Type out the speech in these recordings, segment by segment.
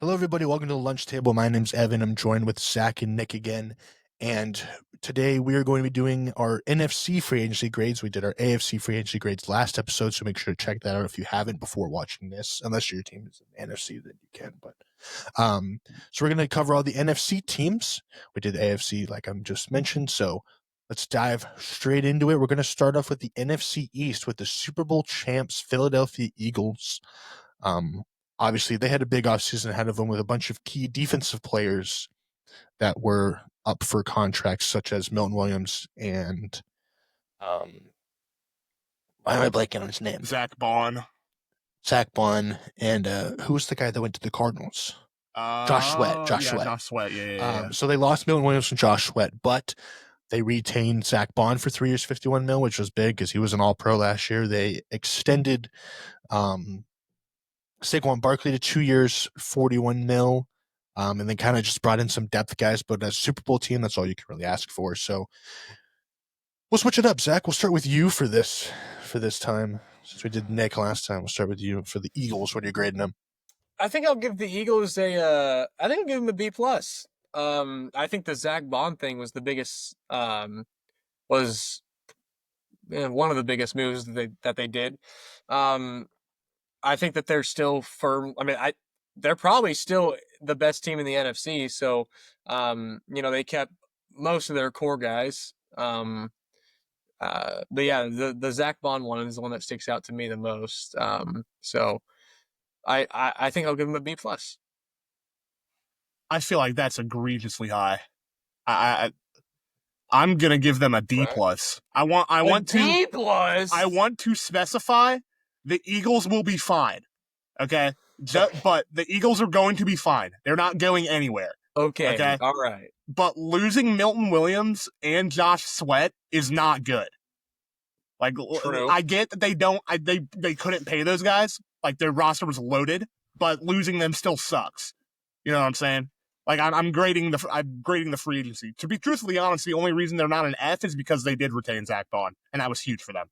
Hello, everybody. Welcome to the lunch table. My name's Evan. I'm joined with Zach and Nick again. And today we are going to be doing our NFC free agency grades. We did our AFC free agency grades last episode, so make sure to check that out if you haven't before watching this. Unless your team is in NFC, then you can. So we're going to cover all the NFC teams. We did AFC, like I'm just mentioned. So let's dive straight into it. We're going to start off with the NFC East with the Super Bowl champs, Philadelphia Eagles. Obviously, they had a big offseason ahead of them with a bunch of key defensive players that were up for contracts, such as Milton Williams and why am I blanking on his name? Zach Bond. Zach Bond, and who was the guy that went to the Cardinals? Josh Sweat. Josh Sweat. Josh Sweat. Yeah. So they lost Milton Williams and Josh Sweat, but they retained Zach Bond for 3 years, $51 million, which was big because he was an All-Pro last year. They extended Saquon Barkley to 2 years, $41 million, and then kind of just brought in some depth guys. But as a Super Bowl team, that's all you can really ask for. So we'll switch it up, Zach. We'll start with you for this time. Since we did Nick last time, we'll start with you for the Eagles when you're grading them. I think I'll give the Eagles I think I'll give them a B+. I think the Zach Bond thing was the biggest, one of the biggest moves that they did. I think that they're still firm. I mean, they're probably still the best team in the NFC. So, they kept most of their core guys. But yeah, the Zach Bond one is the one that sticks out to me the most. So I think I'll give him a B+. I feel like that's egregiously high. I'm gonna give them a D+. Right. I want D+. I want to specify the Eagles will be fine. Okay, but the Eagles are going to be fine. They're not going anywhere. Okay. All right. But losing Milton Williams and Josh Sweat is not good. Like, True. I get that they couldn't pay those guys. Like, their roster was loaded, but losing them still sucks. You know what I'm saying? Like, I'm grading the free agency. To be truthfully honest, the only reason they're not an F is because they did retain Zach Bond, and that was huge for them.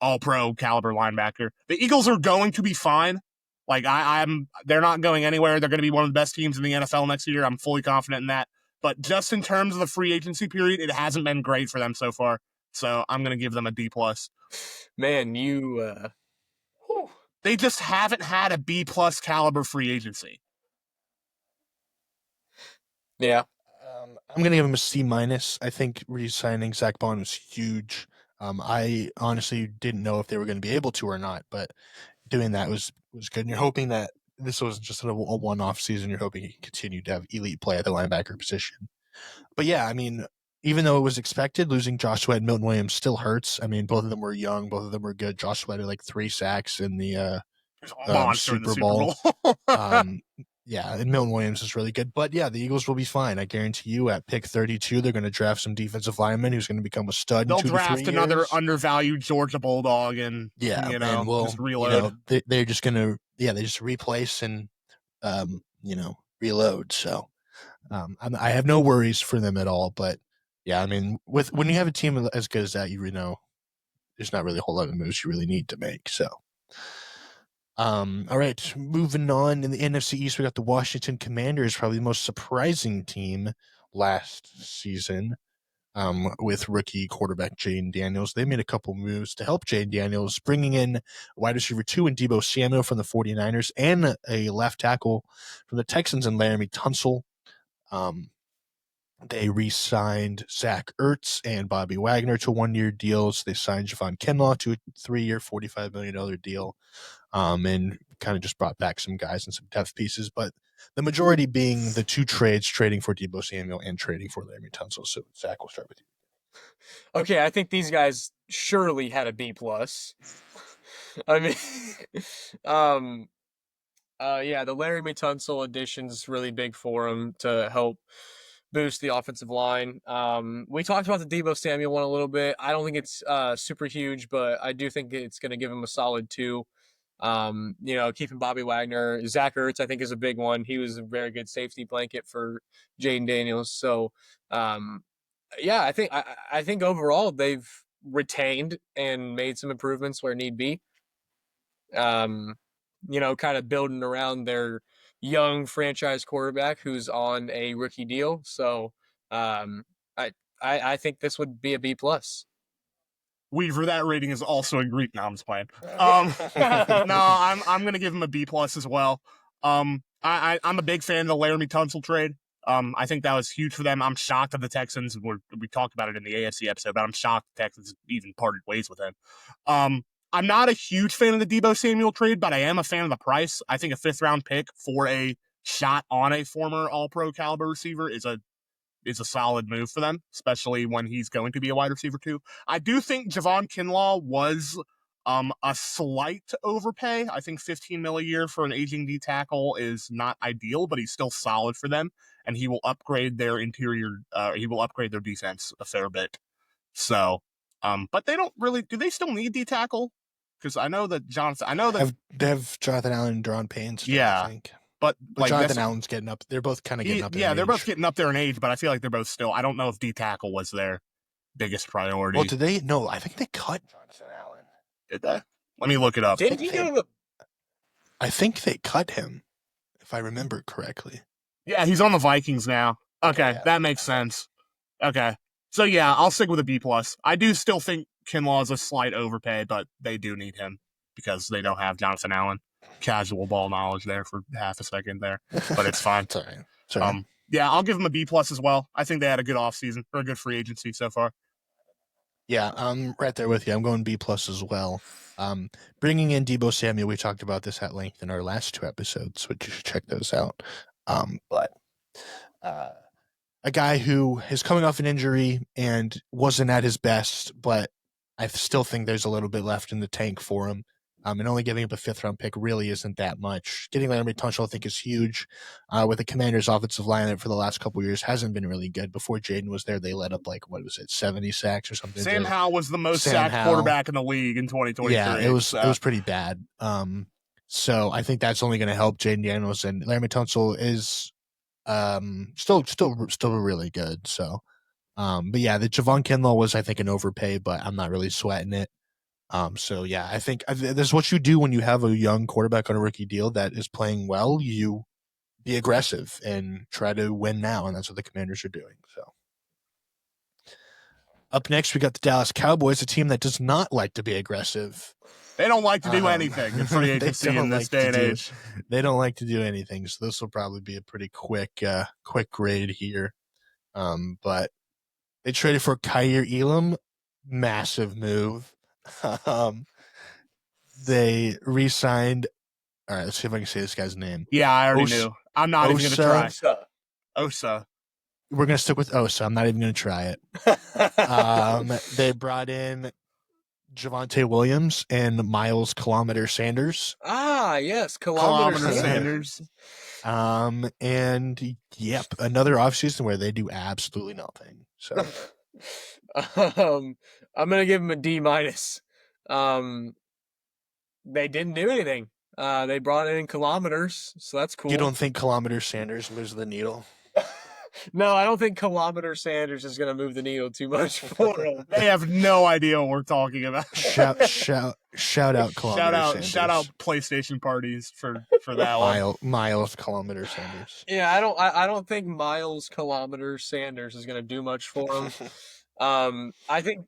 All-pro caliber linebacker. The Eagles are going to be fine. Like, they're not going anywhere. They're going to be one of the best teams in the NFL next year. I'm fully confident in that. But just in terms of the free agency period, it hasn't been great for them so far. So I'm going to give them a D+. Man, they just haven't had a B+ caliber free agency. Yeah. I'm going to give him a C-. I think re-signing Zach Bond was huge. I honestly didn't know if they were going to be able to or not, but doing that was good. And you're hoping that this was just a one-off season. You're hoping he continued to have elite play at the linebacker position. But yeah, I mean, even though it was expected, losing Josh Sweat and Milton Williams still hurts. I mean, both of them were young. Both of them were good. Josh Sweat had like 3 sacks in the Super Bowl. Yeah, and Milton Williams is really good. But yeah, the Eagles will be fine. I guarantee you at pick 32, they're going to draft some defensive lineman who's going to become a stud They'll in 2 to 3 draft years. another undervalued Georgia Bulldog and, just reload. They're just going to, they just replace and, reload. So I have no worries for them at all. But yeah, I mean, when you have a team as good as that, there's not really a whole lot of moves you really need to make. So. All right, moving on in the NFC East, we got the Washington Commanders, probably the most surprising team last season, with rookie quarterback Jayden Daniels. They made a couple moves to help Jayden Daniels, bringing in wide receiver 2 and Deebo Samuel from the 49ers and a left tackle from the Texans and Laramie Tunsil. They re-signed Zach Ertz and Bobby Wagner to 1-year deals. They signed Javon Kinlaw to a 3-year, $45 million deal, and kind of just brought back some guys and some depth pieces. But the majority being the 2 trades, trading for Deebo Samuel and trading for Laramie Tunsil. So, Zach, we'll start with you. Okay, I think these guys surely had a B+. I mean, the Laramie Tunsil addition's really big for them to help boost the offensive line. We talked about the Deebo Samuel one a little bit. I don't think it's super huge, but I do think it's going to give him a solid 2. Keeping Bobby Wagner. Zach Ertz, I think, is a big one. He was a very good safety blanket for Jayden Daniels. So, I think overall they've retained and made some improvements where need be. Kind of building around their young franchise quarterback who's on a rookie deal. So I think this would be a B plus. Weaver, that rating is also a Greek. No, I'm just playing. No, I'm gonna give him a B plus as well. I'm a big fan of the Laramie Tunsil trade. I think that was huge for them. I'm shocked that the Texans we talked about it in the AFC episode, but I'm shocked the Texans even parted ways with him. I'm not a huge fan of the Deebo Samuel trade, but I am a fan of the price. I think a 5th round pick for a shot on a former All-Pro caliber receiver is a solid move for them, especially when he's going to be a wide receiver too. I do think Javon Kinlaw was a slight overpay. I think $15 million a year for an aging D tackle is not ideal, but he's still solid for them, and he will upgrade their interior. He will upgrade their defense a fair bit. So, but they don't really. Do they still need D tackle? Because I know that they have Jonathan Allen and Deron Payne still, yeah. I think. But like Jonathan Allen's getting up. They're both kind of getting up. Yeah, they're both getting up there in age, but I feel like they're both still. I don't know if D tackle was their biggest priority. Well, did they? No, I think they cut Jonathan Allen. Did they? Let me look it up. Did he go to I think they cut him, if I remember correctly. Yeah, he's on the Vikings now. Okay, yeah. That makes sense. Okay, so yeah, I'll stick with a B plus. I do still think Kinlaw is a slight overpay, but they do need him because they don't have Jonathan Allen. Casual ball knowledge there for half a second there, but it's fine. Sorry. Yeah, I'll give them a B plus as well. I think they had a good offseason or a good free agency so far. Yeah, I'm right there with you. I'm going B plus as well. Bringing in Deebo Samuel, we talked about this at length in our last 2 episodes, which you should check those out. But a guy who is coming off an injury and wasn't at his best, but I still think there's a little bit left in the tank for him. And only giving up a 5th round pick really isn't that much. Getting Laramie Tunsil, I think, is huge. With the Commanders' offensive line that for the last couple of years hasn't been really good. Before Jaden was there, they let up 70 sacks or something. Sam Howell was the most sacked quarterback in the league in 2023. Yeah, it was pretty bad. So I think that's only going to help Jaden Daniels, and Laramie Tunsil is still really good. So, but yeah, the Javon Kinlaw was, I think, an overpay, but I'm not really sweating it. So yeah, I think this is what you do when you have a young quarterback on a rookie deal that is playing well. You be aggressive and try to win now, and that's what the Commanders are doing. So up next, we got the Dallas Cowboys, a team that does not like to be aggressive. They don't like to do anything in free agency in this day and age. They don't like to do anything, so this will probably be a pretty quick grade here. But they traded for Kaiir Elam, massive move. They re-signed. All right, let's see if I can say this guy's name. Yeah, I already knew. I'm not even going to try. Osa. We're going to stick with Osa. I'm not even going to try it. They brought in Javonte Williams and Miles Kilometer Sanders. Ah, yes, Kilometer Sanders. And yep, another offseason where they do absolutely nothing. So I'm gonna give them a D minus. They didn't do anything. They brought in Kilometers, so that's cool. You don't think Kilometer Sanders moves the needle? No, I don't think Kilometer Sanders is gonna move the needle too much for them. They have no idea what we're talking about. Shout out Kilometer Sanders. Shout out PlayStation parties for that one. Miles Kilometer Sanders. Yeah, I don't think Miles Kilometer Sanders is gonna do much for them. I think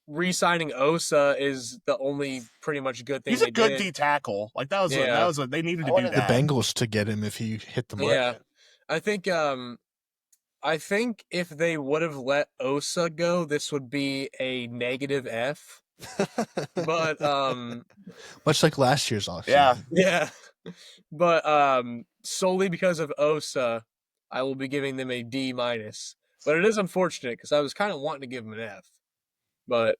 re-signing Osa is the only pretty much good thing. He's a good D tackle. Like that was they needed to do that. The Bengals to get him if he hit the mark. Yeah, I think if they would have let Osa go, this would be a negative F. But much like last year's offseason. Yeah. But solely because of Osa, I will be giving them a D minus. But it is unfortunate because I was kind of wanting to give them an F. But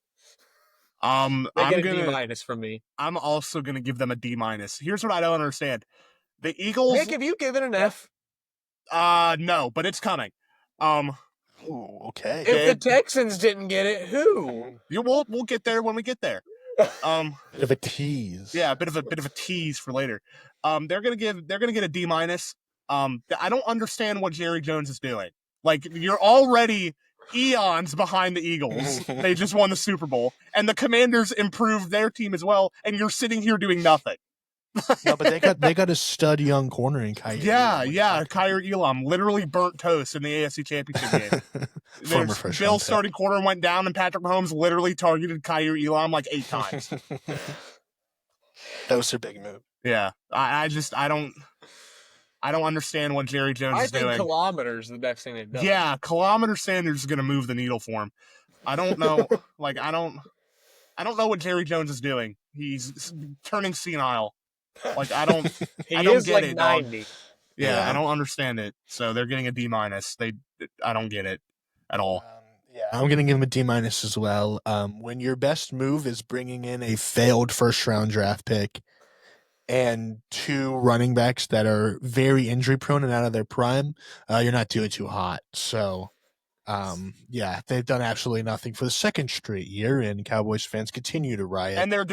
they get a D minus from me. I'm also gonna give them a D minus. Here's what I don't understand: the Eagles. Nick, have you given an F? No, but it's coming. Ooh, okay. If the Texans didn't get it, who? We'll get there when we get there. Bit of a tease. Yeah, a bit of a tease for later. They're gonna get a D minus. I don't understand what Jerry Jones is doing. Like, you're already eons behind the Eagles. They just won the Super Bowl, and the Commanders improved their team as well, and you're sitting here doing nothing. No, but they got a stud young corner in Kyrie. Yeah. Kyrie Elam literally burnt toast in the AFC Championship game. Former There's first Bill's round starting corner went down, and Patrick Mahomes literally targeted Kyrie Elam like 8 times. pick. That was their big move. Yeah, I don't understand what Jerry Jones I is think doing. kilometers is the best thing they've done. Yeah, kilometer Sanders is going to move the needle for him. I don't know. Like, I don't know what Jerry Jones is doing. He's turning senile. Like, I don't He I don't is get like it, dog. 90. Yeah, I don't understand it. So they're getting a D-. I don't get it at all. Yeah, I'm going to give him a D- as well. When your best move is bringing in a failed first round draft pick and 2 running backs that are very injury prone and out of their prime, you're not doing too hot. So, yeah, they've done absolutely nothing for the second straight year, and Cowboys fans continue to riot. And they're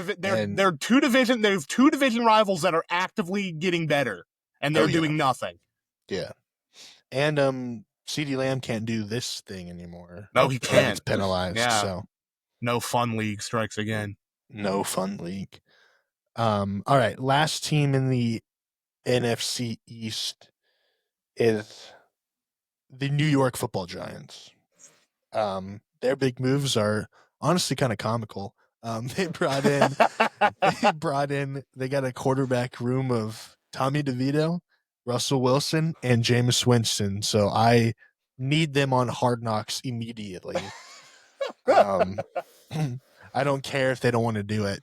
two division rivals that are actively getting better, and they're doing nothing. Yeah, and CeeDee Lamb can't do this thing anymore. No, he can't. It's penalized. Yeah. So no fun league strikes again. No fun league. All right, last team in the NFC East is the New York Football Giants. Their big moves are honestly kind of comical. They got a quarterback room of Tommy DeVito, Russell Wilson, and Jameis Winston. So I need them on Hard Knocks immediately. I don't care if they don't want to do it.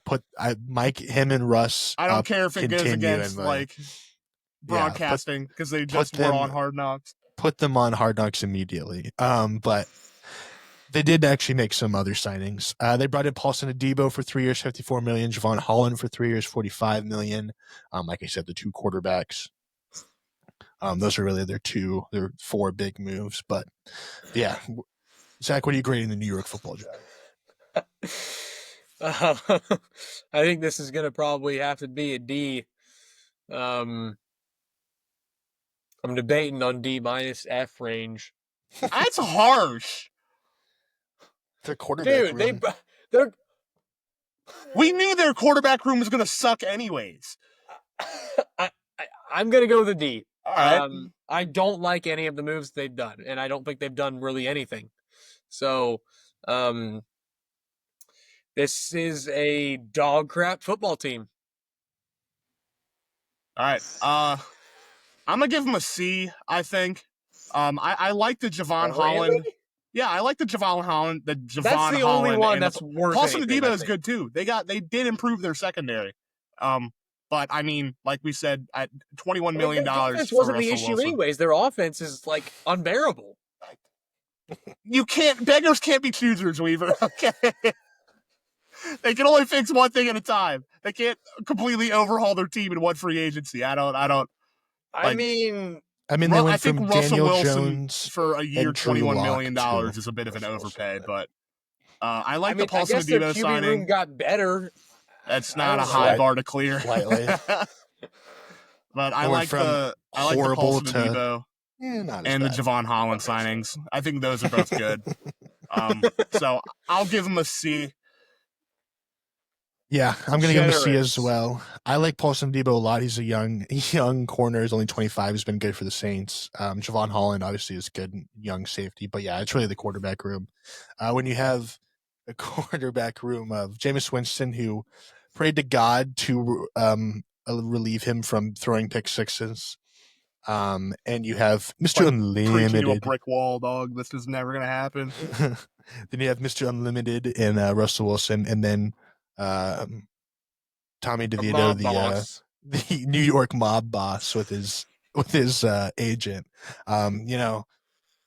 Mike, him, and Russ. I don't care if it goes against like broadcasting because they just were on Hard Knocks. Put them on Hard Knocks immediately. But they did actually make some other signings. They brought in Paulson Adebo for 3 years, $54 million. Javon Holland for 3 years, $45 million. Like I said, the 2 quarterbacks. Those are really their 4 big moves. But yeah, Zach, what are you grading the New York Football Giants? I think this is going to probably have to be a D. I'm debating on D- F range. That's harsh. Their quarterback room. We knew their quarterback room was going to suck anyways. I'm going to go with a D. All right. I don't like any of the moves they've done, and I don't think they've done really anything. So, this is a dog crap football team. All right. I'm going to give them a C, I think. I like the Javon Holland. Yeah, I like the Javon Holland. That's the only one that's worth it. Paulson Adebo is good too. They did improve their secondary. But I mean, like we said, at $21 million. Their defense wasn't the issue anyways. Their offense is like unbearable. Beggars can't be choosers, Weaver. Okay. They can only fix one thing at a time. They can't completely overhaul their team in one free agency. I mean, they went I think from Russell Daniel Wilson Jones for a year, $21 million is a bit of an overpay, but I like the Paulson Adebo signing. Room got better. That's not a high bar to clear. Slightly. But I like the Paulson Adebo and the Javon Holland signings. I think those are both good. So I'll give them a C. Yeah, I'm going to give him a C as well. I like Paulson Adebo a lot. He's a young corner. He's only 25. He's been good for the Saints. Javon Holland obviously is good young safety. But yeah, it's really the quarterback room. When you have a quarterback room of Jameis Winston, who prayed to God to relieve him from throwing pick sixes. And you have Mr. Unlimited. Preaching to a brick wall, dog. This is never going to happen. Then you have Mr. Unlimited and Russell Wilson, and then Tommy DeVito, the New York mob boss with his agent.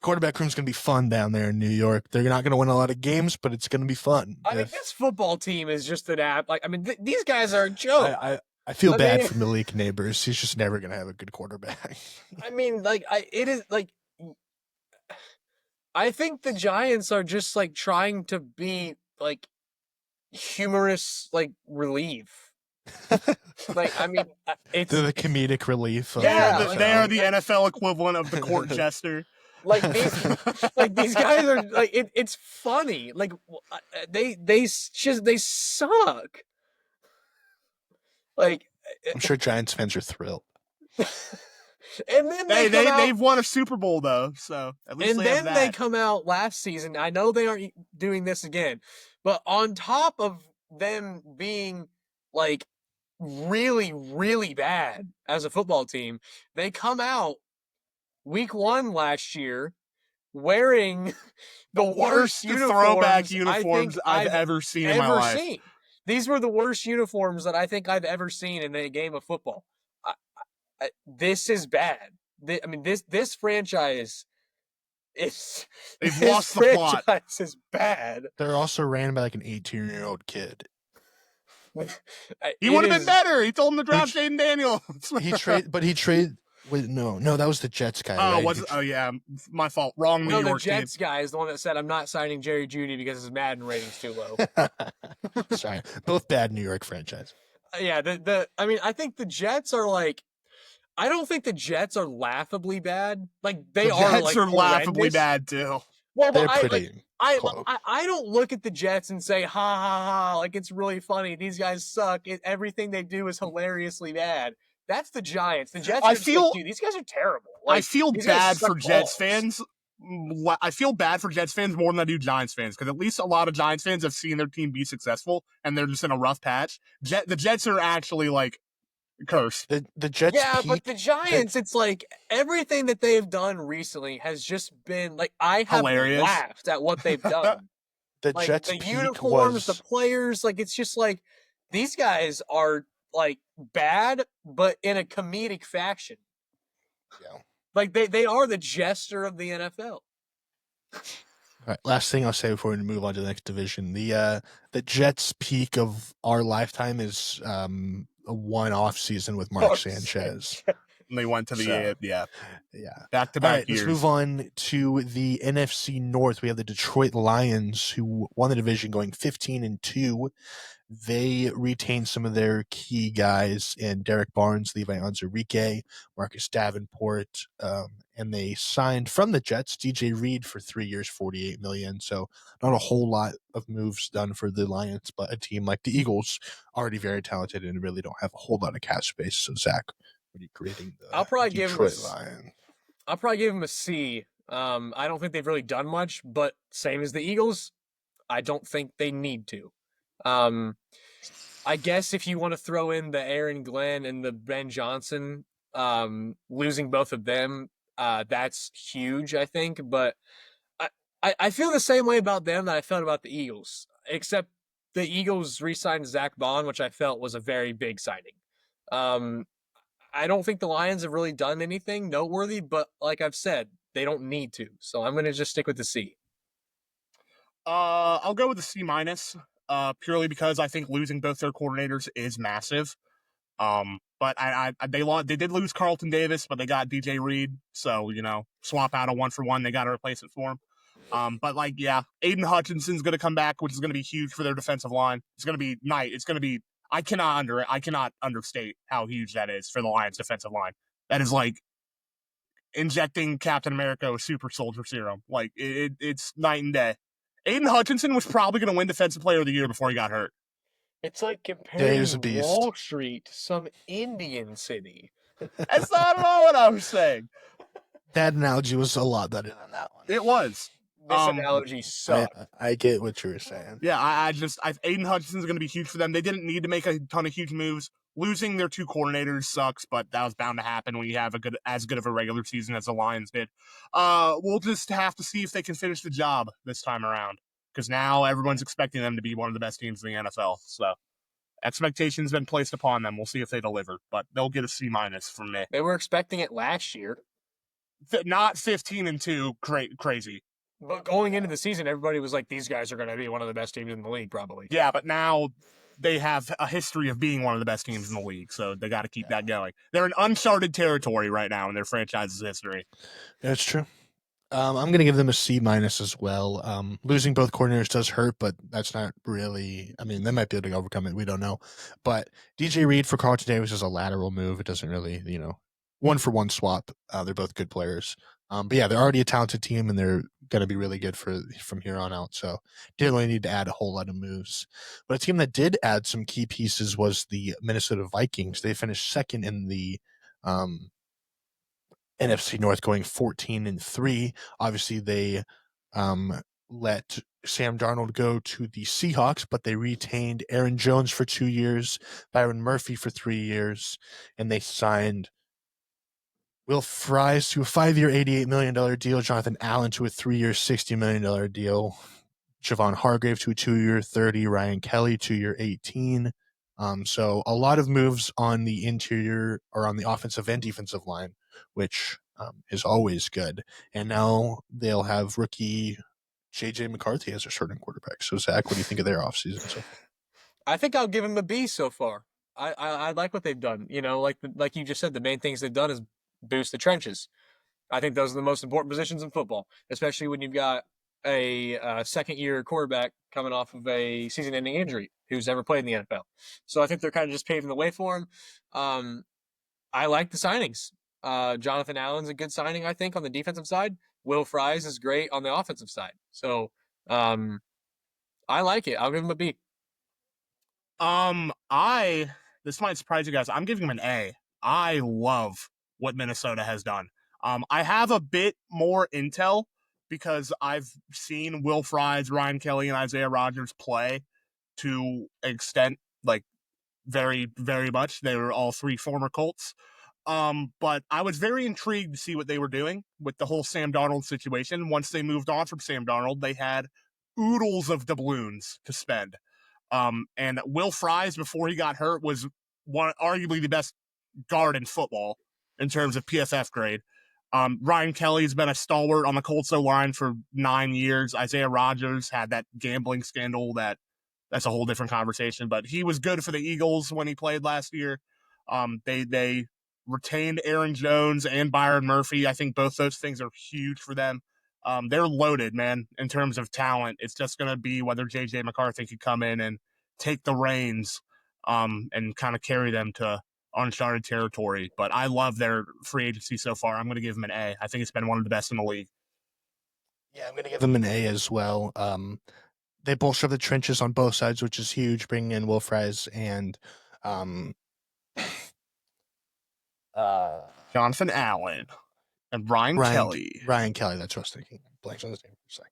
Quarterback room's gonna be fun down there in New York. They're not gonna win a lot of games, but it's gonna be fun. I mean, this football team is just an app. Like, I mean, these guys are a joke. I feel bad for Malik Neighbors. He's just never gonna have a good quarterback. I mean, I think the Giants are just like trying to be like humorous, like relief. Like, I mean, it's the comedic relief. They are the NFL equivalent of the court jester. Like these guys are like it's funny. Like they suck. Like I'm sure Giants fans are thrilled. And then they've won a Super Bowl though, so at least they have that. they come out last season. I know they aren't doing this again, but on top of them being like really, really bad as a football team, they come out week 1 last year wearing the worst throwback uniforms I've ever seen in my life. These were the worst uniforms that I think I've ever seen in a game of football. This is bad. This franchise they've lost the plot. This is bad. They're also ran by like an 18-year-old kid. He would have been better. He told him to draft Jaden Daniels. he traded. Wait, no, that was the Jets guy. Oh, right? was it? Oh, yeah, my fault. Wrong New York the Jets guy is the one that said I'm not signing Jerry Jeudy because his Madden rating's too low. Sorry, both bad New York franchise. Yeah, I think the Jets are like. I don't think the Jets are laughably bad. Like the Jets are laughably bad too. Well, they're pretty. I don't look at the Jets and say ha ha ha like it's really funny. These guys suck. Everything they do is hilariously bad. That's the Giants. The Jets. These guys are terrible. I feel bad for Jets fans. I feel bad for Jets fans more than I do Giants fans because at least a lot of Giants fans have seen their team be successful and they're just in a rough patch. The Jets are actually like cursed. The Jets. Yeah, but the Giants, it's like everything that they've done recently has just been like I have laughed at what they've done. The like, Jets the uniforms, the players, like it's just like these guys are like bad, but in a comedic fashion. Yeah. Like they are the jester of the NFL. All right, last thing I'll say before we move on to the next division. The Jets' peak of our lifetime is a one-off season with Mark Sanchez. And they went to the Right, back-to-back years. Let's move on to the NFC North. We have the Detroit Lions, who won the division going 15-2. They retained some of their key guys in Derek Barnes, Levi Onwuzurike, Marcus Davenport, and they signed from the Jets DJ Reed for 3 years, $48 million. So not a whole lot of moves done for the Lions, but a team like the Eagles, already very talented and really don't have a whole lot of cap space. So Zach, what are you creating the I'll probably Detroit give Lions? I'll probably give them a C. I don't think they've really done much, but same as the Eagles, I don't think they need to. I guess if you want to throw in the Aaron Glenn and the Ben Johnson, losing both of them, that's huge, I think. But I feel the same way about them that I felt about the Eagles, except the Eagles re-signed Zach Bond, which I felt was a very big signing. I don't think the Lions have really done anything noteworthy, but like I've said, they don't need to. So I'm going to just stick with the C. I'll go with the C-, purely because I think losing both their coordinators is massive. But they did lose Carlton Davis, but they got DJ Reed. So, swap out a 1-for-1. They got a replacement for him. But Aiden Hutchinson's going to come back, which is going to be huge for their defensive line. It's going to be nice. It's going to be, I cannot understate how huge that is for the Lions defensive line. That is like injecting Captain America with super soldier serum. Like it's night and day. Aiden Hutchinson was probably going to win Defensive Player of the Year before he got hurt. It's like comparing Wall Street to some Indian city. That's not at all what I was saying. That analogy was a lot better than that one. It was. This analogy sucked. I get what you were saying. Yeah, Aiden Hutchinson's going to be huge for them. They didn't need to make a ton of huge moves. Losing their two coordinators sucks, but that was bound to happen when you have as good of a regular season as the Lions did. We'll just have to see if they can finish the job this time around, because now everyone's expecting them to be one of the best teams in the NFL. So expectations been placed upon them. We'll see if they deliver, but they'll get a C- from me. They were expecting it last year. Not 15-2, crazy. But going into the season, everybody was like, these guys are going to be one of the best teams in the league, probably. Yeah, but now they have a history of being one of the best teams in the league, so they got to keep that going. They're in uncharted territory right now in their franchise's history. That's true. I'm going to give them a C- as well. Losing both coordinators does hurt, but that's not really. I mean, they might be able to overcome it. We don't know. But DJ Reed for Carlton Davis is a lateral move. It doesn't really, 1-for-1 swap. They're both good players. But yeah, they're already a talented team, and they're going to be really good from here on out. So didn't really need to add a whole lot of moves. But a team that did add some key pieces was the Minnesota Vikings. They finished second in the um, NFC North, going 14-3. Obviously, they let Sam Darnold go to the Seahawks, but they retained Aaron Jones for 2 years, Byron Murphy for 3 years, and they signed Will Fries to a 5-year, $88 million deal, Jonathan Allen to a 3-year, $60 million deal, Javon Hargrave to a 2-year, 30, Ryan Kelly 2-year, 18. So a lot of moves on the interior or on the offensive and defensive line, which is always good. And now they'll have rookie JJ McCarthy as their starting quarterback. So Zach, what do you think of their offseason so far? I think I'll give him a B so far. I like what they've done. You know, like you just said, the main things they've done is boost the trenches. I think those are the most important positions in football, especially when you've got a second-year quarterback coming off of a season-ending injury who's never played in the NFL. So I think they're kind of just paving the way for him. I like the signings. Jonathan Allen's a good signing, I think, on the defensive side. Will Fries is great on the offensive side. So I like it. I'll give him a B. I this might surprise you guys. I'm giving him an A. I love what Minnesota has done. I have a bit more intel because I've seen Will Fries, Ryan Kelly, and Isaiah Rodgers play to an extent, like very, very much. They were all three former Colts. But I was very intrigued to see what they were doing with the whole Sam Darnold situation. Once they moved on from Sam Darnold, they had oodles of doubloons to spend. And Will Fries, before he got hurt, was arguably the best guard in football in terms of PFF grade. Ryan Kelly's been a stalwart on the Colts O-line for 9 years. Isaiah Rodgers had that gambling scandal that's a whole different conversation, but he was good for the Eagles when he played last year. They retained Aaron Jones and Byron Murphy. I think both those things are huge for them. They're loaded, man, in terms of talent. It's just going to be whether J.J. McCarthy could come in and take the reins and kind of carry them to uncharted territory. But I love their free agency so far. I'm going to give them an A. I think it's been one of the best in the league. Yeah, I'm going to give them an A as well. They bolster the trenches on both sides, which is huge, bringing in Will Fries and um, Jonathan Allen and Ryan Kelly. Ryan Kelly, that's what I was thinking. Blanks on his name for a sec.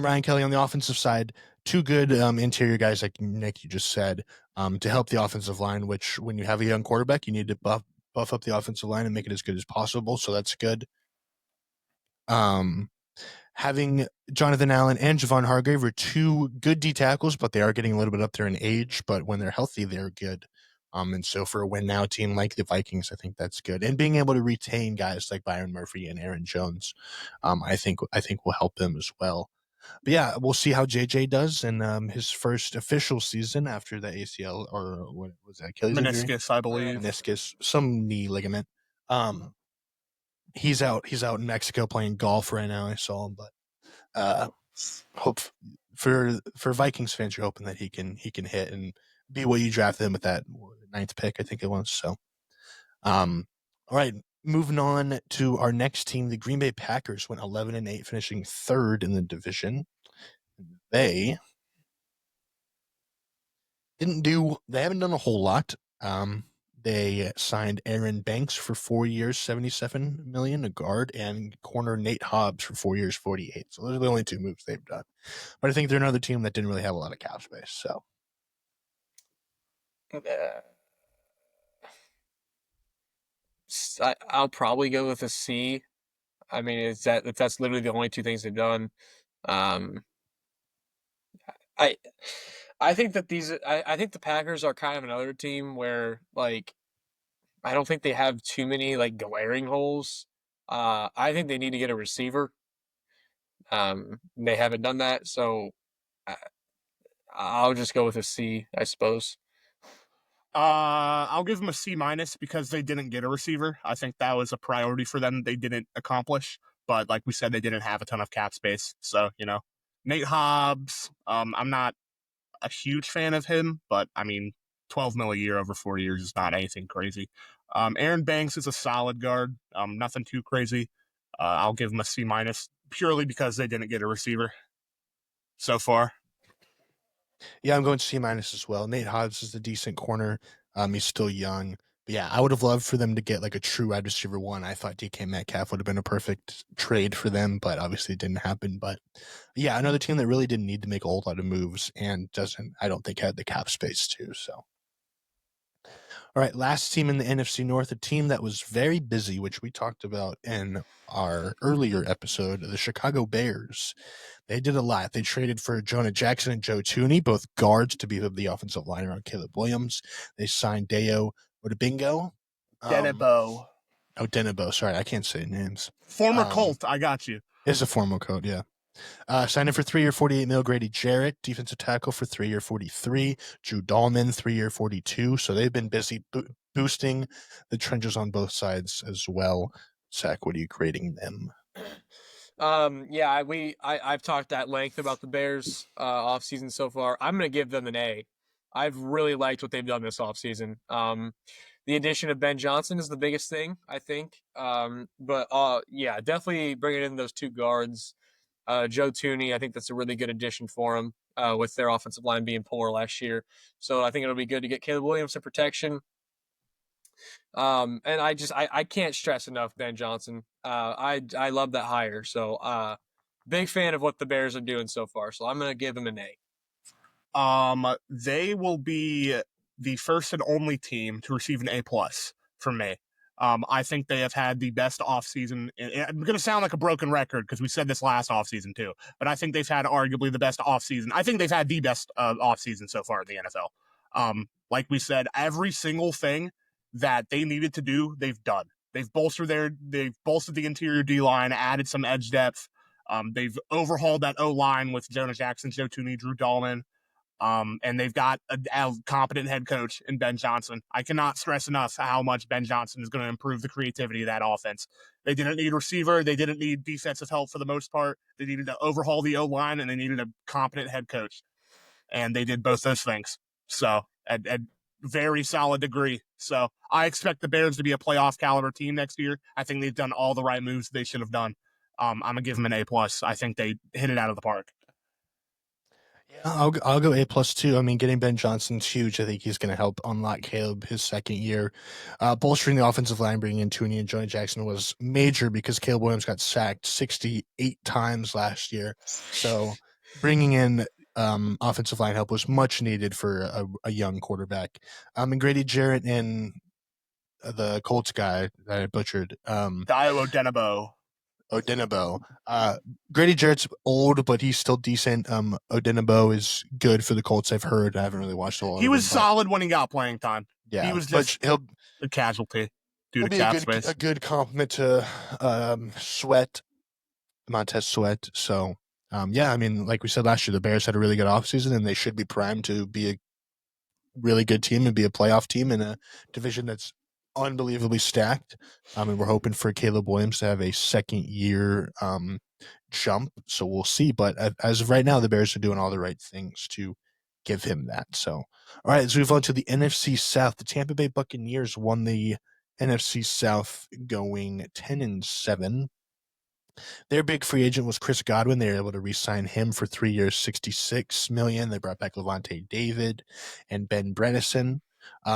Ryan Kelly on the offensive side, two good interior guys, like Nick, you just said, to help the offensive line, which when you have a young quarterback, you need to buff up the offensive line and make it as good as possible. So that's good. Having Jonathan Allen and Javon Hargrave are two good D tackles, but they are getting a little bit up there in age. But when they're healthy, they're good. And so for a win now team like the Vikings, I think that's good. And being able to retain guys like Byron Murphy and Aaron Jones, I think will help them as well. But yeah, we'll see how JJ does in his first official season after the ACL or what was that, Achilles injury? Meniscus, I believe. Meniscus, some knee ligament. He's out in Mexico playing golf right now. I saw him, but hope for Vikings fans, you're hoping that he can hit and be what you drafted him with that 9th pick, I think it was. So, all right, moving on to our next team, the Green Bay Packers went 11-8, finishing 3rd in the division. They haven't done a whole lot. They signed Aaron Banks for 4 years, $77 million, a guard, and corner Nate Hobbs for 4 years, $48. So those are the only two moves they've done. But I think they're another team that didn't really have a lot of cap space. So I'll probably go with a C. I mean, that's literally the only two things they've done. I think that I think the Packers are kind of another team where, like, I don't think they have too many like glaring holes. I think they need to get a receiver. They haven't done that, so I'll just go with a C, I suppose. I'll give them a C minus because they didn't get a receiver. I think that was a priority for them. They didn't accomplish, but like we said, they didn't have a ton of cap space. So, Nate Hobbs, I'm not a huge fan of him, but I mean, 12 mil a year over 4 years is not anything crazy. Aaron Banks is a solid guard. Nothing too crazy. I'll give them a C minus purely because they didn't get a receiver so far. Yeah, I'm going C minus as well. Nate Hobbs is a decent corner. He's still young. But yeah, I would have loved for them to get like a true wide receiver one. I thought DK Metcalf would have been a perfect trade for them, but obviously it didn't happen. But yeah, another team that really didn't need to make a whole lot of moves and doesn't, I don't think, had the cap space too. So, all right, last team in the NFC North, a team that was very busy, which we talked about in our earlier episode, the Chicago Bears. They did a lot. They traded for Jonah Jackson and Joe Tooney, both guards, to beef up the offensive line around Caleb Williams. They signed Deo Odabingo. Denebo. Denebo. Sorry, I can't say names. Former Colt, I got you. It's a formal code, yeah. Signed in for 3 year, $48 million. Grady Jarrett, defensive tackle, for 3 year, $43. Drew Dahlman, 3 year, $42. So they've been busy boosting the trenches on both sides as well. Zach, what are you grading them? I've talked at length about the Bears offseason so far. I'm going to give them an A. I've really liked what they've done this offseason. The addition of Ben Johnson is the biggest thing, I think. Definitely bringing in those two guards. Joe Tooney, I think that's a really good addition for him with their offensive line being poor last year. So I think it'll be good to get Caleb Williams some protection. And I can't stress enough Ben Johnson. I love that hire. So big fan of what the Bears are doing so far. So I'm going to give them an A. They will be the first and only team to receive an A+ from me. I think they have had the best offseason. I'm going to sound like a broken record because we said this last offseason too, but I think they've had arguably the best offseason. I think they've had the best offseason so far in the NFL. Like we said, every single thing that they needed to do, they've done. They've bolstered the interior D line, added some edge depth. They've overhauled that O line with Jonah Jackson, Joe Tooney, Drew Dahlman. And they've got a competent head coach in Ben Johnson. I cannot stress enough how much Ben Johnson is going to improve the creativity of that offense. They didn't need a receiver. They didn't need defensive help for the most part. They needed to overhaul the O-line, and they needed a competent head coach. And they did both those things. So, at very solid degree. So, I expect the Bears to be a playoff caliber team next year. I think they've done all the right moves they should have done. I'm going to give them an A+. I think they hit it out of the park. I'll go A+ too. I mean, getting Ben Johnson's huge. I think he's going to help unlock Caleb his second year. Bolstering the offensive line, bringing in Tooney and Jonah Jackson was major because Caleb Williams got sacked 68 times last year. So bringing in offensive line help was much needed for a young quarterback. And Grady Jarrett and the Colts guy that I butchered. Dio Odenabo. Grady Jarrett's old, but he's still decent. Odenabo is good for the Colts. I've heard. I haven't really watched a lot. He was solid when he got playing time. Yeah, he was just a casualty due to cap space. A good compliment to Montez Sweat. So, I mean, like we said last year, the Bears had a really good offseason, and they should be primed to be a really good team and be a playoff team in a division that's unbelievably stacked. And we're hoping for Caleb Williams to have a second year jump. So we'll see. But as of right now, the Bears are doing all the right things to give him that. So, all right, let's move on to the NFC South. The Tampa Bay Buccaneers won the NFC South going 10-7. Their big free agent was Chris Godwin. They were able to re-sign him for 3 years, $66 million. They brought back Levante David and Ben Bredesen.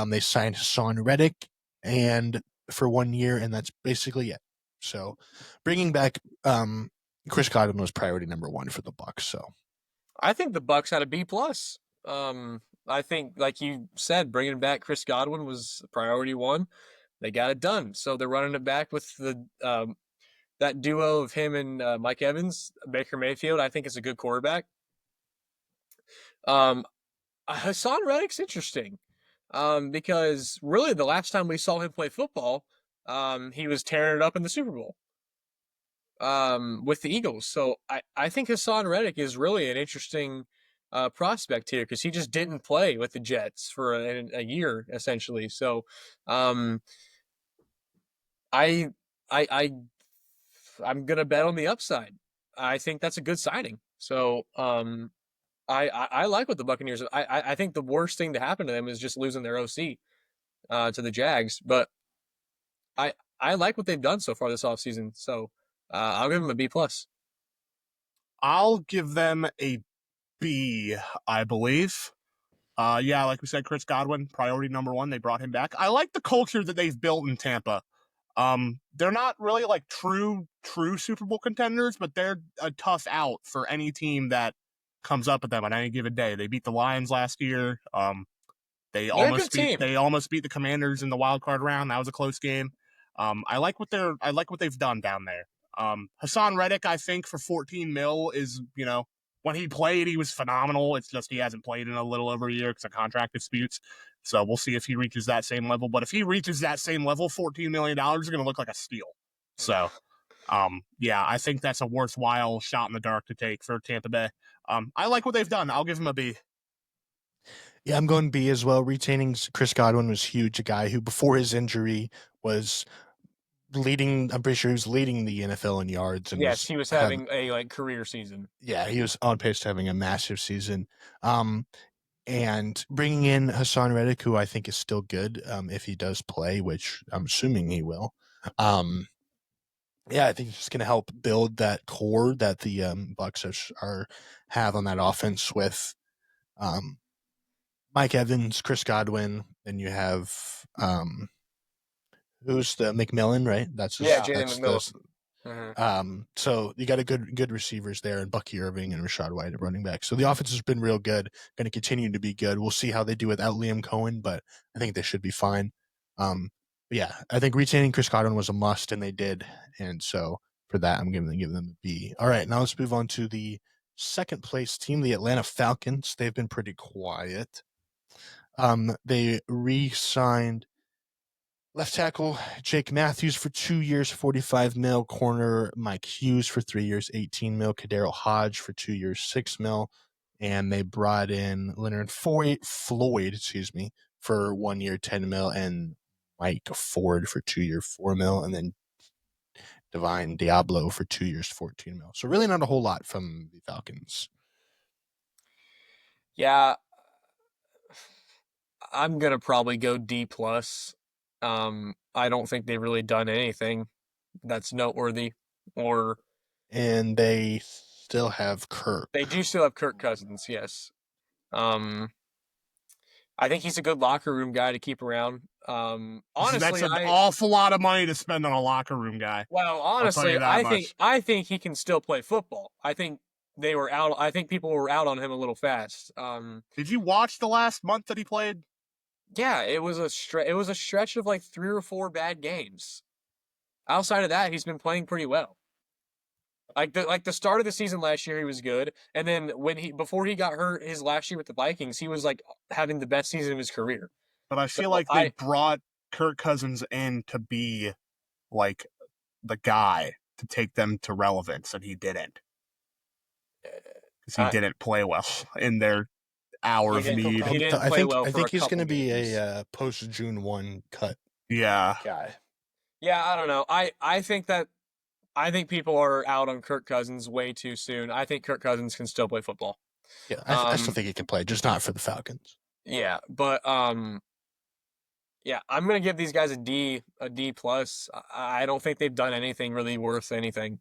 They signed Hassan Reddick and for 1 year, and that's basically it. So bringing back Chris Godwin was priority number one for the Bucs. So I think the Bucs had a B+. I think, like you said, bringing back Chris Godwin was priority one. They got it done. So they're running it back with the that duo of him and Mike Evans. Baker Mayfield, I think, is a good quarterback. Hassan Reddick's interesting because really the last time we saw him play football, he was tearing it up in the Super Bowl with the Eagles. So I think Hassan Reddick is really an interesting prospect here because he just didn't play with the Jets for a year essentially. So I'm gonna bet on the upside. I think that's a good signing. So I like what the Buccaneers. I think the worst thing to happen to them is just losing their OC to the Jags. But I like what they've done so far this offseason. So I'll give him a B plus. I'll give them a B, I believe. Yeah, like we said, Chris Godwin, priority number one. They brought him back. I like the culture that they've built in Tampa. They're not really like true Super Bowl contenders, but they're a tough out for any team that comes up with them on any given day. They beat the Lions last year. They They're a good almost team. beat the Commanders in the wild card round. That was a close game. I like what they've done down there. Hassan Reddick, I think for 14 mil is, when he played, he was phenomenal. It's just he hasn't played in a little over a year because of contract disputes. So we'll see if he reaches that same level. But if he reaches that same level, $14 million is going to look like a steal. So, yeah, I think that's a worthwhile shot in the dark to take for Tampa Bay. I like what they've done. I'll give him a B. Yeah, I'm going B as well. Retaining Chris Godwin was huge. A guy who, before his injury, was leading. I'm pretty sure he was leading the NFL in yards, and Yes, he was having a career season. Yeah, he was on pace to having a massive season. And bringing in Hassan Reddick, who I think is still good if he does play, which I'm assuming he will. Yeah, I think it's just going to help build that core that the Bucks have on that offense with Mike Evans, Chris Godwin, and you have who's the McMillan, right? Jalen McMillan. So you got a good receivers there, and Bucky Irving and Rashad White at running back. So the offense has been real good, going to continue to be good. We'll see how they do without Liam Cohen, but I think they should be fine. Yeah, I think retaining Chris Godwin was a must, and they did. And so for that, I'm giving them a B. All right, now let's move on to the second place team, the Atlanta Falcons. They've been pretty quiet. They re-signed left tackle Jake Matthews for 2 years, 45 mil. Corner Mike Hughes for 3 years, 18 mil. Kadarius Hodge for 2 years, 6 mil. And they brought in Leonard Floyd, for 1 year, 10 mil, and Mike Ford for 2 year, 4 mil, and then Divine Diablo for 2 years, 14 mil. So really not a whole lot from the Falcons. Yeah, I'm gonna probably go D plus. I don't think they've really done anything that's noteworthy, and they still have Kirk. They do still have Kirk Cousins, yes. I think he's a good locker room guy to keep around. Honestly, that's an awful lot of money to spend on a locker room guy. Well, honestly, I think he can still play football. I think they were out. I think people were out on him a little fast. Did you watch the last month that he played? Yeah, it was a stretch of like 3 or 4 bad games. Outside of that, he's been playing pretty well. Like the start of the season last year, he was good, and then before he got hurt his last year with the Vikings, he was like having the best season of his career. But I feel like they brought Kirk Cousins in to be like the guy to take them to relevance, and he didn't, because he didn't play well in their hour of need. I think he's going to be a post June 1 cut. Yeah. Guy. Yeah, I don't know. I think people are out on Kirk Cousins way too soon. I think Kirk Cousins can still play football. Yeah, I still think he can play, just not for the Falcons. Yeah, but yeah, I'm gonna give these guys a D plus. I don't think they've done anything really worth anything.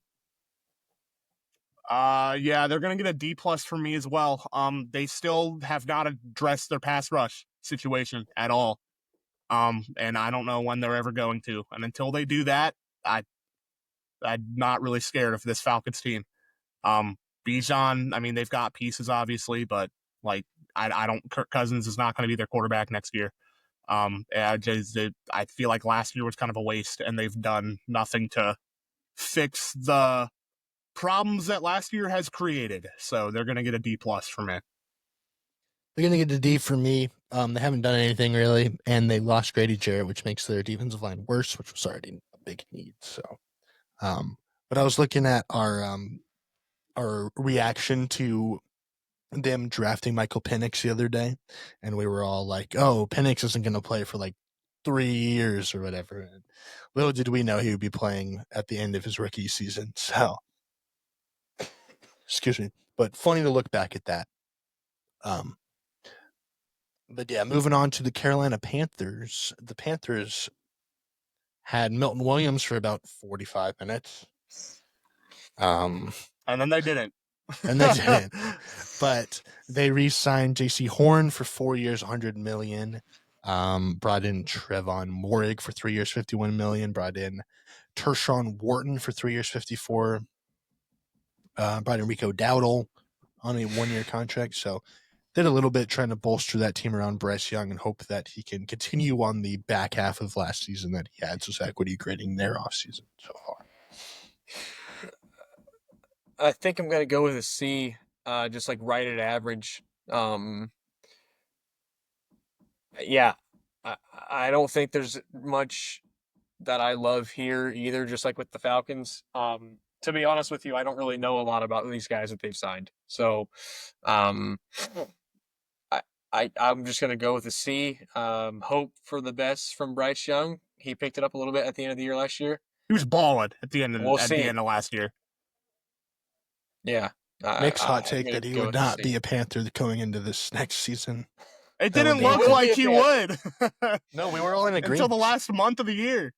Yeah, they're gonna get a D plus from me as well. They still have not addressed their pass rush situation at all. And I don't know when they're ever going to. And until they do that, I'm not really scared of this Falcons team. Bijan, I mean, they've got pieces obviously, but like Kirk Cousins is not going to be their quarterback next year. I feel like last year was kind of a waste, and they've done nothing to fix the problems that last year has created. So they're going to get a D plus from me. They're going to get a D for me. They haven't done anything really, and they lost Grady Jarrett, which makes their defensive line worse, which was already a big need. So, but I was looking at our reaction to them drafting Michael Penix the other day, and we were all like, "Oh, Penix isn't going to play for like 3 years or whatever." And little did we know he would be playing at the end of his rookie season. So, excuse me, but funny to look back at that. But yeah, moving on to the Carolina Panthers. The Panthers had Milton Williams for about 45 minutes. And then they didn't. they didn't. But they re-signed J.C. Horn for 4 years, $100 million. Brought in Trevon Moehrig for 3 years, $51 million. Brought in Tershawn Wharton for 3 years, 54. Brought in Rico Dowdle on a 1-year contract. So did a little bit trying to bolster that team around Bryce Young and hope that he can continue on the back half of last season that he had. So Zach, what are you grading their offseason so far? I think I'm going to go with a C, just like right at average. Yeah, I don't think there's much that I love here either, just like with the Falcons. To be honest with you, I don't really know a lot about these guys that they've signed. So I'm just going to go with a C. Hope for the best from Bryce Young. He picked it up a little bit at the end of the year last year. He was balling at the end of We'll the end of last year. Yeah. Nick's hot take that he would not be a Panther going into this next season. It didn't look like he would. No, we were all in agreement. Until the last month of the year.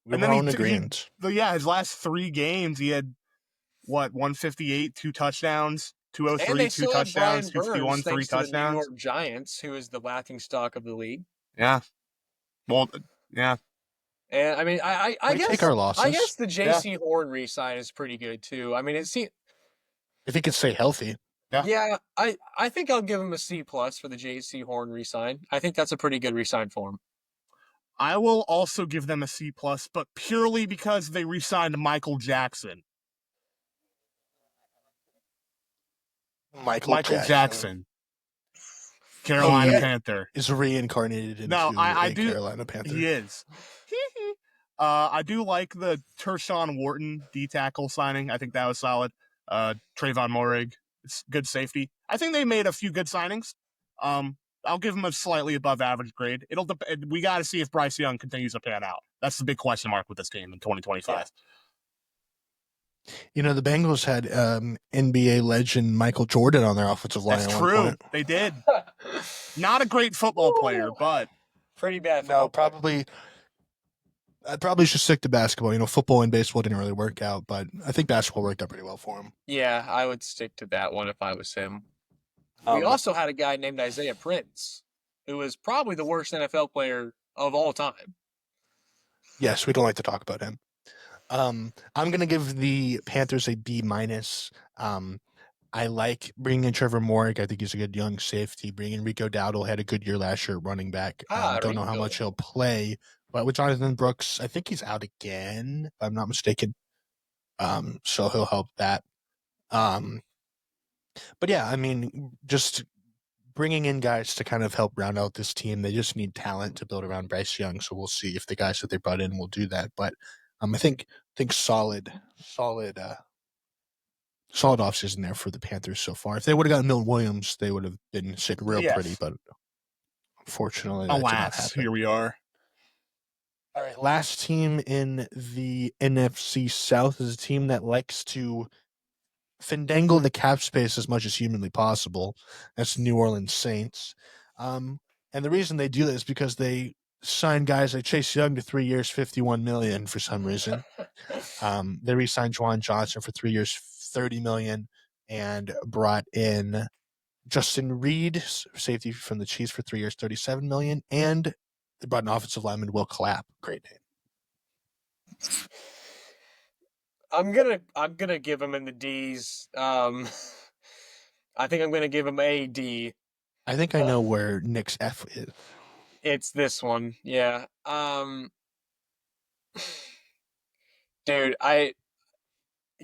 We were all in agreement. His last 3 games, he had, 158, 2 touchdowns, 203, 2 touchdowns, 251, 3 touchdowns. The New York Giants, who is the laughing stock of the league. Yeah. Well, yeah. And I mean, I guess take our losses. I guess the J.C. Horn re-sign is pretty good too. I mean, it seems if he could stay healthy. Yeah, I think I'll give him a C+ for the J.C. Horn re-sign. I think that's a pretty good re-sign for him. I will also give them a C+, but purely because they re-signed Michael Jackson. Michael Jackson. Carolina Panther. Is reincarnated into a Carolina Panther. He is. I do like the Tershawn Wharton D-tackle signing. I think that was solid. Trayvon Moehrig, it's good safety. I think they made a few good signings. I'll give them a slightly above average grade. We got to see if Bryce Young continues to pan out. That's the big question mark with this team in 2025. Yeah. You know, the Bengals had NBA legend Michael Jordan on their offensive line. That's true. They did. Not a great football player, but pretty bad. No, probably. I probably should stick to basketball. You know, football and baseball didn't really work out, but I think basketball worked out pretty well for him. Yeah, I would stick to that one if I was him. We also had a guy named Isaiah Prince, who was probably the worst NFL player of all time. Yes, we don't like to talk about him. I'm going to give the Panthers a B-. I like bringing in Trevor Moehrig. I think he's a good young safety. Bringing in Rico Dowdle, had a good year last year at running back. Don't know how much he'll play. But with Jonathan Brooks, I think he's out again, if I'm not mistaken. So he'll help that. But yeah, I mean, just bringing in guys to kind of help round out this team. They just need talent to build around Bryce Young. So we'll see if the guys that they brought in will do that. But I think solid offseason there for the Panthers so far. If they would have gotten Milton Williams, they would have been sitting real pretty. But unfortunately, that did not happen. Here we are. All right, last team in the NFC South is a team that likes to fandangle the cap space as much as humanly possible. That's New Orleans Saints. And the reason they do that is because they sign guys like Chase Young to 3 years, $51 million for some reason. They re-signed Juwan Johnson for 3 years, $30 million, and brought in Justin Reed, safety from the Chiefs, for 3 years, $37 million, and they brought an offensive lineman, Will Clapp. Great name. I'm gonna give him in the D's. I think I'm gonna give him a D. I think I know where Nick's F is. It's this one, yeah. Dude, I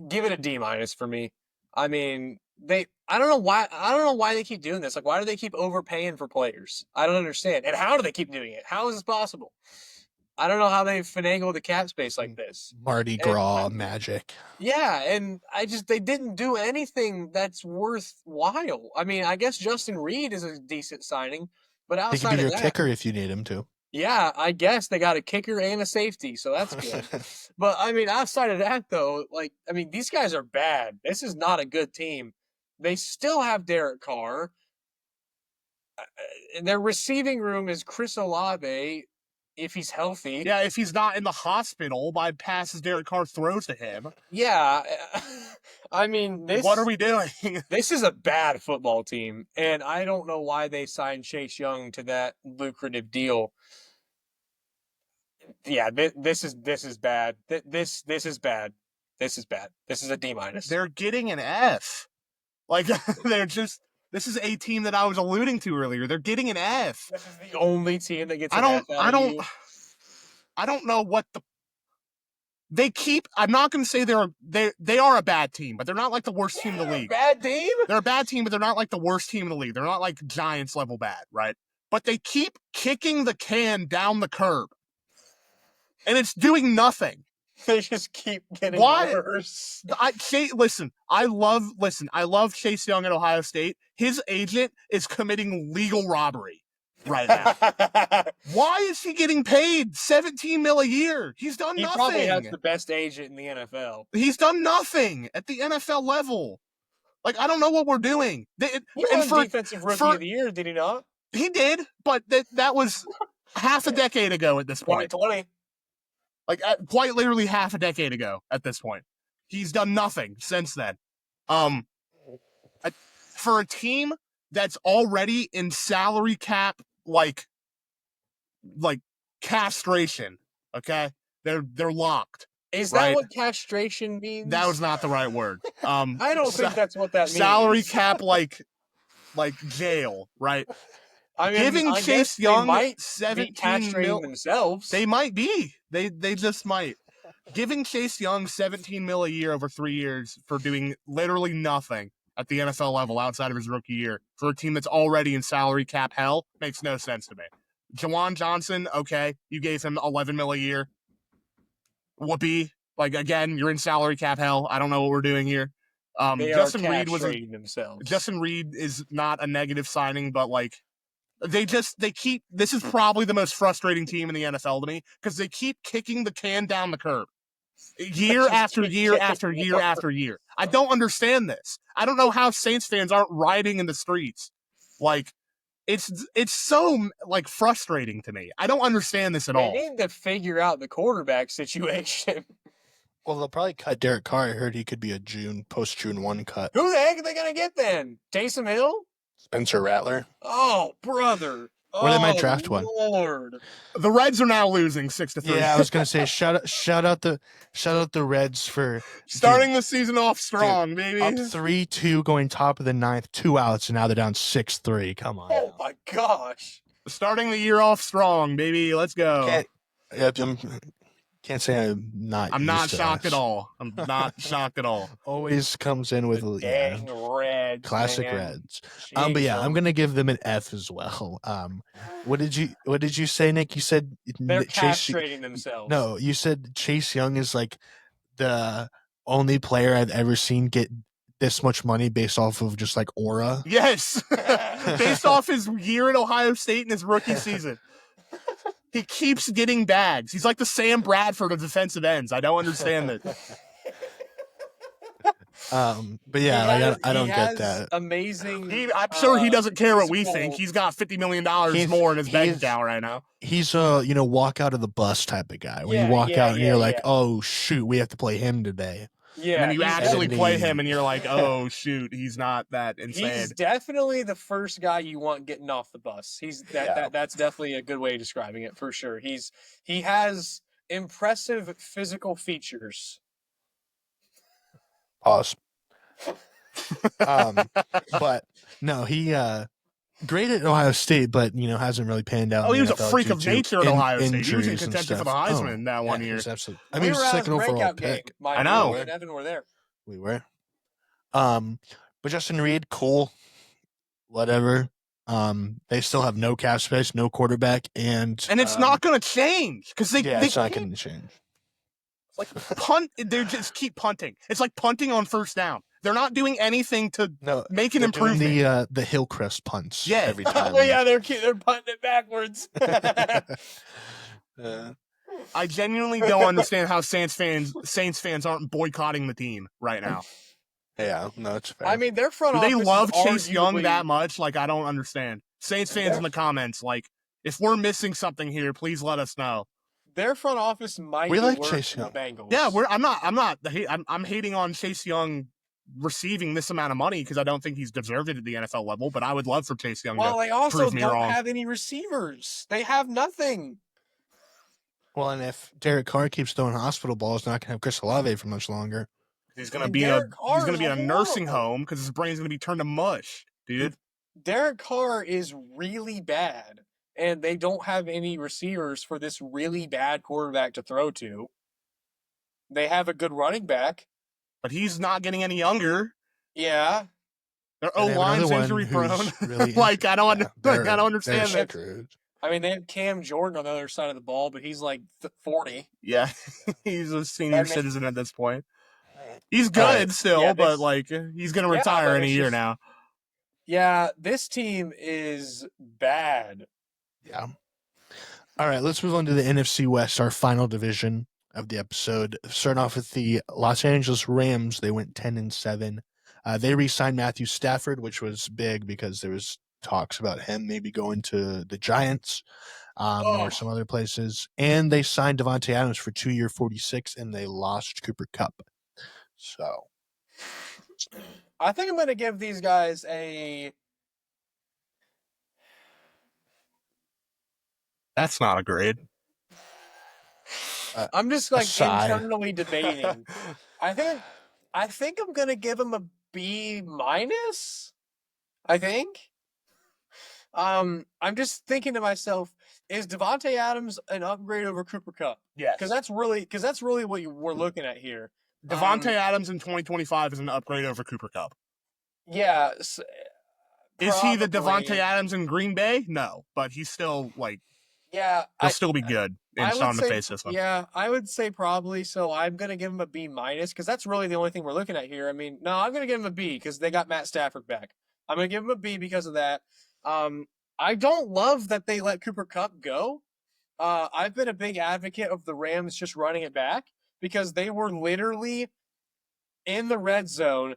give it a D- for me. I mean, I don't know why they keep doing this. Like, why do they keep overpaying for players? I don't understand. And how do they keep doing it? How is this possible? I don't know how they finagle the cap space like this. Mardi Gras magic. Yeah, and they didn't do anything that's worthwhile. I mean, I guess Justin Reed is a decent signing, but outside of that, he can be your kicker if you need him to. Yeah, I guess they got a kicker and a safety, so that's good. But I mean, outside of that, though, these guys are bad. This is not a good team. They still have Derek Carr. Their receiving room is Chris Olave, if he's healthy. Yeah, if he's not in the hospital by passes Derek Carr throws to him. Yeah. I mean, What are we doing? This is a bad football team, and I don't know why they signed Chase Young to that lucrative deal. Yeah, this is bad. This is bad. This is bad. This is a D-. They're getting an F. Like they're just. This is a team that I was alluding to earlier. They're getting an F. This is the only team that gets. I don't know what the. They keep. I'm not going to say they are a bad team, but they're not like the worst team in the league. Bad team. They're a bad team, but they're not like the worst team in the league. They're not like Giants level bad, right? But they keep kicking the can down the curb, and it's doing nothing. They just keep getting worse. Listen, I love Chase Young at Ohio State. His agent is committing legal robbery right now. Why is he getting paid $17 million a year? He's done nothing. He probably has the best agent in the NFL. He's done nothing at the NFL level. Like, I don't know what we're doing. He won Defensive Rookie of the Year, did he not? He did, but that was half a decade ago at this point. 2020. Like, quite literally half a decade ago at this point. He's done nothing since then. For a team that's already in salary cap, like castration, okay? They're locked. Is that what castration means? That was not the right word. I don't think that's what that means. Salary cap, like jail, right? I mean, giving Chase Young $17 million themselves. They might be. They just might. Giving Chase Young $17 million a year over 3 years for doing literally nothing at the NFL level outside of his rookie year for a team that's already in salary cap hell makes no sense to me. Jawan Johnson, okay, you gave him $11 million a year. Whoopee. Like, again, you're in salary cap hell. I don't know what we're doing here. Justin Reed is not a negative signing, but like this is probably the most frustrating team in the NFL to me because they keep kicking the can down the curb year after year after year after year. I don't understand this. I don't know how Saints fans aren't rioting in the streets. Like, it's so like frustrating to me. I don't understand this at all. They need to figure out the quarterback situation. Well, they'll probably cut Derek Carr. I heard he could be a post-June 1 cut. Who the heck are they going to get then? Taysom Hill? Spencer Rattler. Oh, brother. Or they might draft one. Lord. The Reds are now losing 6-3. Yeah, I was gonna say shout out the Reds for starting the season off strong, baby. Up 3-2, going top of the ninth, 2 outs, and now they're down 6-3. Come on. Oh my gosh. Starting the year off strong, baby. Let's go. Can't say I'm not. I'm not shocked at all. I'm not shocked at all. Always comes in with Reds, classic man. Reds. But yeah, I'm gonna give them an F as well. What did you say, Nick? You said they're castrating themselves. No, you said Chase Young is like the only player I've ever seen get this much money based off of just like aura. Yes, based off his year at Ohio State in his rookie season. He keeps getting bags. He's like the Sam Bradford of defensive ends. I don't understand that. But yeah, I don't get that. Amazing. I'm sure he doesn't care what we think. He's got $50 million more in his bank account right now. He's a walk out of the bus type of guy. When you walk out and you're like, oh shoot, we have to play him today. Yeah, and then you actually play him, and you're like, "Oh shoot, he's not that insane." He's definitely the first guy you want getting off the bus. That's definitely a good way of describing it for sure. He has impressive physical features. Pause. But no, he great at Ohio State, but hasn't really panned out. Oh, he was a freak of nature at Ohio State. He was in contention for the Heisman that 1 year. Absolutely. I mean, he was second overall pick. I know. Me and Evan were there. We were. But Justin Reed, cool. Whatever. They still have no cap space, no quarterback, and it's not going to change because it's not going to change. Like punt, they just keep punting. It's like punting on first down. They're not doing anything to make an improvement. The Hillcrest punts. Yeah. Every time. Oh yeah, they're punting it backwards. I genuinely don't understand how Saints fans aren't boycotting the team right now. Yeah, no, it's fair. I mean, their front office. Do they love Chase arguably... Young that much? Like, I don't understand. Saints fans in the comments, like, if we're missing something here, please let us know. Their front office might. We be like worse Chase than Young. The Bengals. Yeah, I'm hating on Chase Young receiving this amount of money because I don't think he's deserved it at the NFL level. But I would love for Chase Young Well, to they also prove me don't wrong. have any receivers. They have nothing. Well, and if Derek Carr keeps throwing hospital balls, not gonna have Chris Olave for much longer. He's gonna And be Derek Carr in a is nursing horrible. home because his brain's gonna be turned to mush, dude. Derek Carr is really bad, and they don't have any receivers for this really bad quarterback to throw to. They have a good running back. But he's not getting any younger. Yeah. Their And O they have another line's one injury prone. who's really Like I don't they're understand that. screwed. I mean, they have Cam Jordan on the other side of the ball, but he's like 40. Yeah, he's a senior And they- citizen at this point. He's good right. still, Yeah, but like he's gonna retire but in a it's year just- now. Yeah, this team is bad. Yeah. All right, let's move on to the NFC West, our final division of the episode. Starting off with the Los Angeles Rams, they went 10-7. They re-signed Matthew Stafford, which was big because there was talks about him maybe going to the Giants or some other places. And they signed Devontae Adams for 2-year $46, and they lost Cooper Kupp. So I think I'm going to give these guys a... That's not a grade. I'm just like sigh. internally debating. I think I'm going to give them a B minus. I think. I'm just thinking to myself, is Devontae Adams an upgrade over Cooper Kupp? Yes. Because that's really what we're looking at here. Devontae Adams in 2025 is an upgrade over Cooper Kupp. Yeah. Is he the probably. Devontae Adams in Green Bay? No, but he's still like Yeah. he'll still be good in I would on the say- face system. Yeah, I would say probably. So I'm gonna give him a B minus because that's really the only thing we're looking at here. I mean, no, I'm gonna give him a B because they got Matt Stafford back. I'm gonna give him a B because of that. I don't love that they let Cooper Kupp go. I've been a big advocate of the Rams just running it back because they were literally in the red zone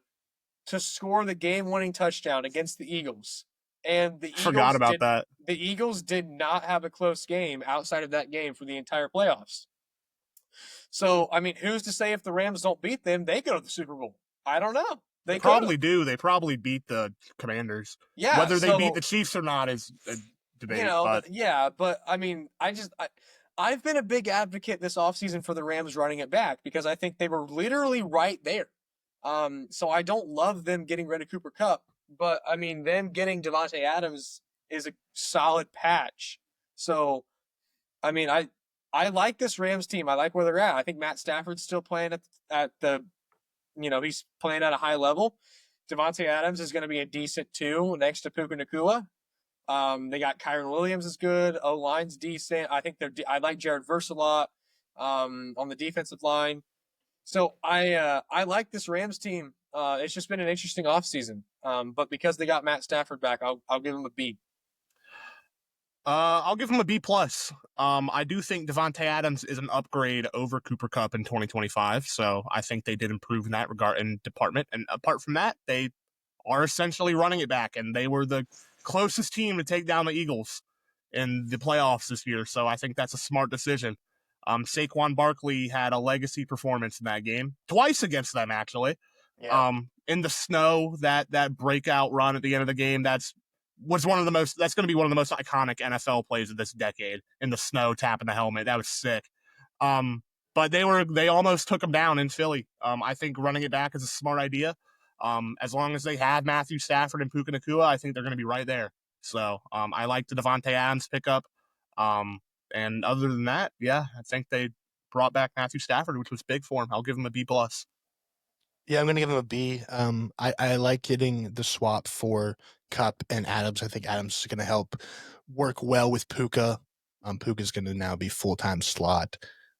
to score the game-winning touchdown against the Eagles. And the Eagles Forgot about that. The Eagles did not have a close game outside of that game for the entire playoffs. So, I mean, who's to say if the Rams don't beat them, they go to the Super Bowl? I don't know. They probably do. They probably beat the Commanders. Yeah. Whether they beat the Chiefs or not is a debate. But I mean, I've been a big advocate this offseason for the Rams running it back because I think they were literally right there. So I don't love them getting rid of Cooper Kupp, but I mean, them getting Devontae Adams is a solid patch. So, I mean, I like this Rams team. I like where they're at. I think Matt Stafford's still playing at the, he's playing at a high level. Devontae Adams is going to be a decent 2 next to Puka Nacua. They got Kyron Williams is good. O-line's decent. I think I like Jared Verse a lot on the defensive line. So I like this Rams team. It's just been an interesting offseason. But because they got Matt Stafford back, I'll give them a B. I'll give him a B plus. I do think Devontae Adams is an upgrade over Cooper Kupp in 2025. So I think they did improve in that regard and department. And apart from that, they are essentially running it back, and they were the closest team to take down the Eagles in the playoffs this year. So I think that's a smart decision. Saquon Barkley had a legacy performance in that game, twice against them actually. Yeah. In the snow, that breakout run at the end of the game, that's going to be one of the most iconic NFL plays of this decade. In the snow, tapping the helmet, that was sick. But they almost took him down in Philly. I think running it back is a smart idea. As long as they have Matthew Stafford and Puka Nacua, I think they're going to be right there. So I like the Devontae Adams pickup. And other than that, yeah, I think they brought back Matthew Stafford, which was big for him. I'll give him a B plus. yeah, I'm going to give him a B. I like getting the swap for Kupp and Adams. I think Adams is going to help work well with Puka. Puka's going to now be full-time slot.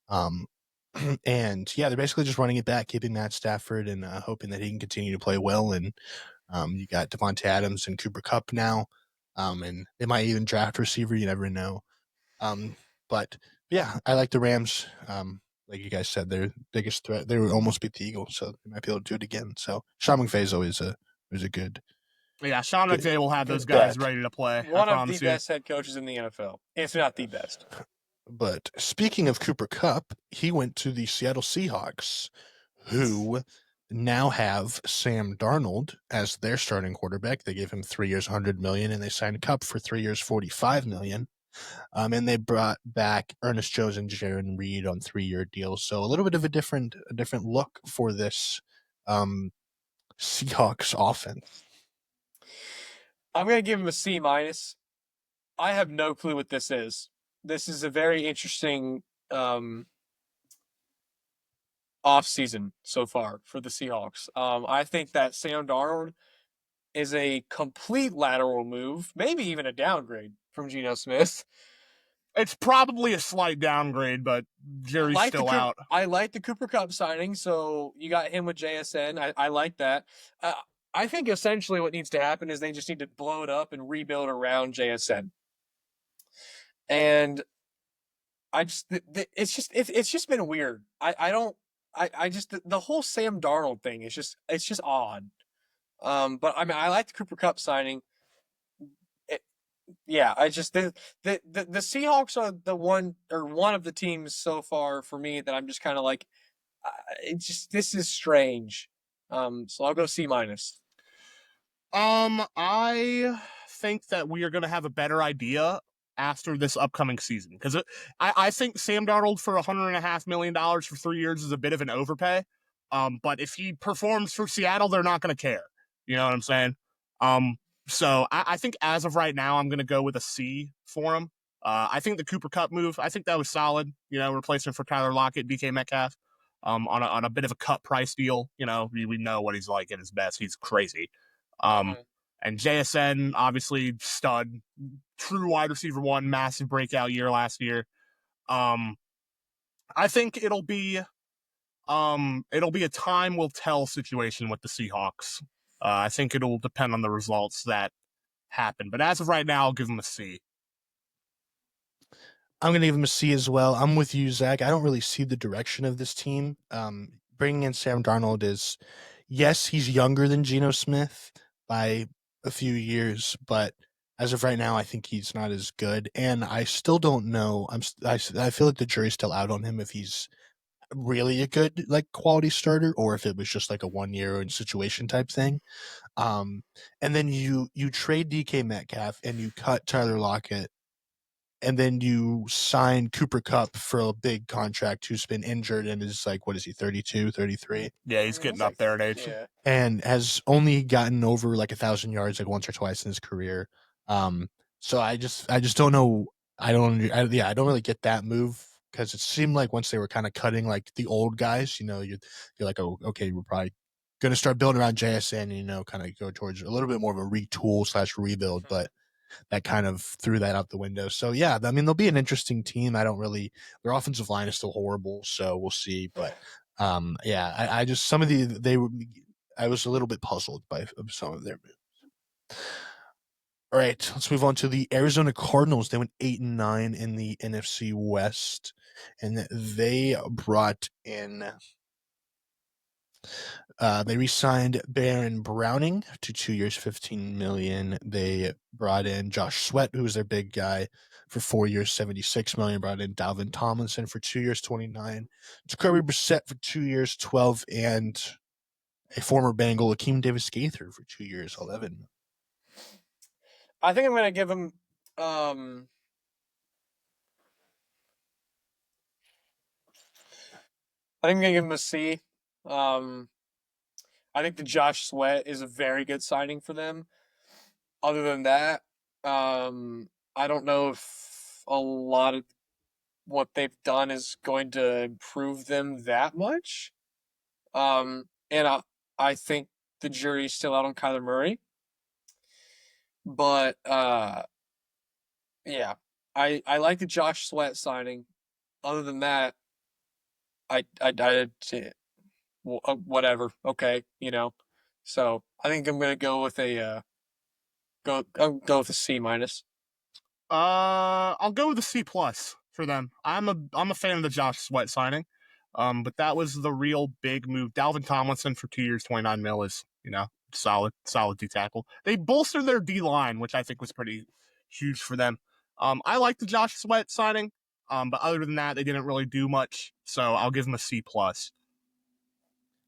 And yeah, they're basically just running it back, keeping Matt Stafford and hoping that he can continue to play well. And you got Devontae Adams and Cooper Kupp now. And they might even draft receiver. You never know. But yeah, I like the Rams. Like you guys said, their biggest threat. They would almost beat the Eagles, so they might be able to do it again. So Sean McVay is always a good. Yeah, Sean Good- McVay will have good those guys bet. ready to play. One I of promise the you. best head coaches in the NFL, if not the best. But speaking of Cooper Kupp, he went to the Seattle Seahawks, who now have Sam Darnold as their starting quarterback. They gave him 3 years, $100 million, and they signed Cup for 3 years, $45 million. And they brought back Ernest Jones and Jaron Reed on 3-year deals. So a little bit of a different look for this Seahawks offense. I'm gonna give him a C minus. I have no clue what this is. This is a very interesting off season so far for the Seahawks. I think that Sam Darnold is a complete lateral move, maybe even a downgrade from Geno Smith. It's probably a slight downgrade, but Jerry's still out. I like the Cooper Cup signing, so you got him with JSN. I like that. I think essentially what needs to happen is they just need to blow it up and rebuild around JSN. And it's just been weird. I just the whole Sam Darnold thing is it's just odd. But I mean I like the Cooper Cup signing. I just the Seahawks are one of the teams so far for me that I'm just kind of like, this is strange. So I'll go C minus. I think that we are going to have a better idea after this upcoming season because I think Sam Darnold for $100.5 million for 3 years is a bit of an overpay. But if he performs for Seattle, they're not going to care. You know what I'm saying? So I think as of right now, I'm going to go with a C for him. I think the Cooper Cup move, I think that was solid. You know, replacement for Tyler Lockett, DK Metcalf, on a bit of a cut price deal. You know, we know what he's like at his best. He's crazy. And JSN, obviously stud, true wide receiver one, massive breakout year last year. I think it'll be a time will tell situation with the Seahawks. I think it'll depend on the results that happen. But as of right now, I'll give them a C. I'm going to give him a C as well. I'm with you, Zach. I don't really see the direction of this team. Bringing in Sam Darnold is, yes, he's younger than Geno Smith by a few years, but as of right now, I think he's not as good. And I still don't know. I feel like the jury's still out on him if he's really a good like quality starter or if it was just like a 1 year situation type thing. And then you trade DK Metcalf and you cut Tyler Lockett and then you sign Cooper Cup for a big contract who's been injured and is like, what is he, 32, 33? Yeah, he's getting up there in age. Yeah. And has only gotten over like 1,000 yards like once or twice in his career. So I just don't know. I don't really get that move because it seemed like once they were kind of cutting like the old guys, you know, you're like, oh, okay, we're probably going to start building around JSN, you know, kind of go towards a little bit more of a retool / rebuild, but that kind of threw that out the window. So yeah, I mean, they'll be an interesting team. Their offensive line is still horrible, so we'll see. But I just I was a little bit puzzled by some of their moves. All right, let's move on to the Arizona Cardinals. They went 8-9 in the NFC West, and they brought in. They re-signed Baron Browning to 2 years, $15 million. They brought in Josh Sweat, who was their big guy, for 4 years, $76 million. Brought in Dalvin Tomlinson for 2 years, $29 million. Jacoby Brissett for 2 years, $12 million, and a former Bengal, Akeem Davis-Gaither, for 2 years, $11 million. I think I'm going to give him. I think I'm going to give him a C. I think the Josh Sweat is a very good signing for them. Other than that, I don't know if a lot of what they've done is going to improve them that much. And I think the jury's still out on Kyler Murray. But yeah, I like the Josh Sweat signing. Other than that, I whatever. Okay, you know. So I think I'm gonna go with a I'll go with a C minus. I'll go with a C plus for them. I'm a fan of the Josh Sweat signing. But that was the real big move. Dalvin Tomlinson for 2 years, $29 million is, you know, solid D tackle. They bolstered their D line, which I think was pretty huge for them. I like the Josh Sweat signing. But other than that, they didn't really do much. So I'll give them a C plus.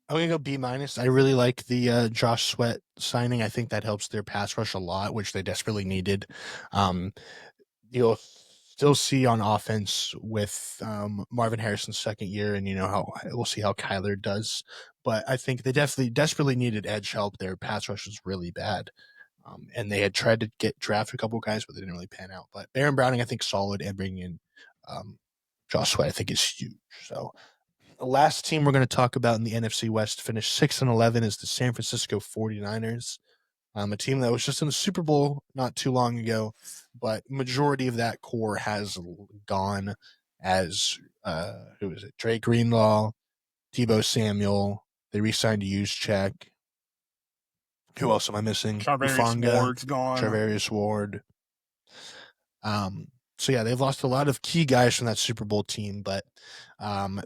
I'm gonna go B minus. I really like the Josh Sweat signing. I think that helps their pass rush a lot, which they desperately needed. Um, you'll still see on offense with Marvin Harrison's second year, and how we'll see how Kyler does. But I think they definitely desperately needed edge help. Their pass rush was really bad, and they had tried to draft a couple guys, but they didn't really pan out. But Baron Browning, I think, solid, and bringing in um, Josh Sweat, I think, is huge. So the last team we're going to talk about in the NFC West finished 6-11 is the San Francisco 49ers. A team that was just in the Super Bowl not too long ago, but majority of that core has gone as who is it? Drake Greenlaw, Debo Samuel. They re-signed to Juszczyk. Who else am I missing? Charvarius Ward's gone. Charvarius Ward. So yeah, they've lost a lot of key guys from that Super Bowl team, but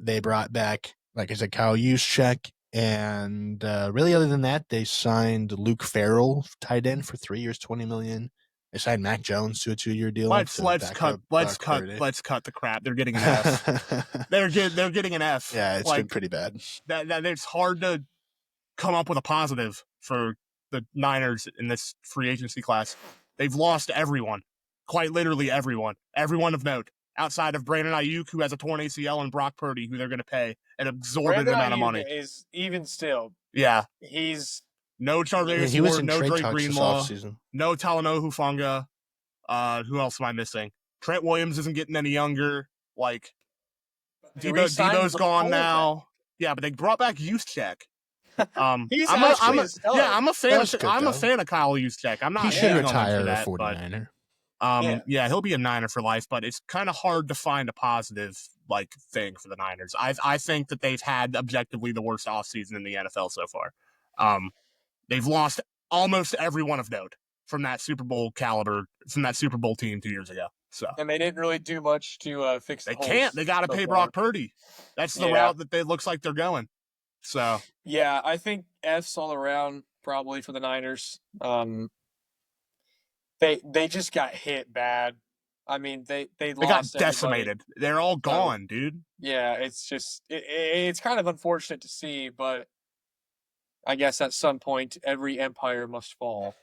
they brought back, like I said, Kyle Juszczyk, and really other than that, they signed Luke Farrell, tight end, for 3 years, $20 million. They signed Mac Jones to a 2-year deal. Let's cut the crap. They're getting an F. they're getting an F. Yeah, it's been pretty bad. That it's hard to come up with a positive for the Niners in this free agency class. They've lost everyone. Quite literally everyone of note, outside of Brandon Ayuk, who has a torn ACL, and Brock Purdy, who they're going to pay an absorbent amount of money. Is even still, yeah, he's no Charvarius Ward, no Drake Greenlaw, no Talanoa Hufanga. Who else am I missing? Trent Williams isn't getting any younger. Like Debo's gone now. Yeah, but they brought back Juszczyk. I'm a fan of Kyle Juszczyk. I'm not. He should retire a 49er. Yeah, he'll be a Niner for life, but it's kind of hard to find a positive thing for the Niners. I think that they've had objectively the worst offseason in the NFL so far. They've lost almost everyone of note from that Super Bowl caliber, from that Super Bowl team 2 years ago. So, and they didn't really do much to fix. They can't. They got to pay Brock Purdy. That's the route that it looks like they're going. So yeah, I think F's all around probably for the Niners. They just got hit bad. I mean, they got decimated. Everybody. They're all gone, dude. Yeah, it's just it's kind of unfortunate to see, but I guess at some point every empire must fall.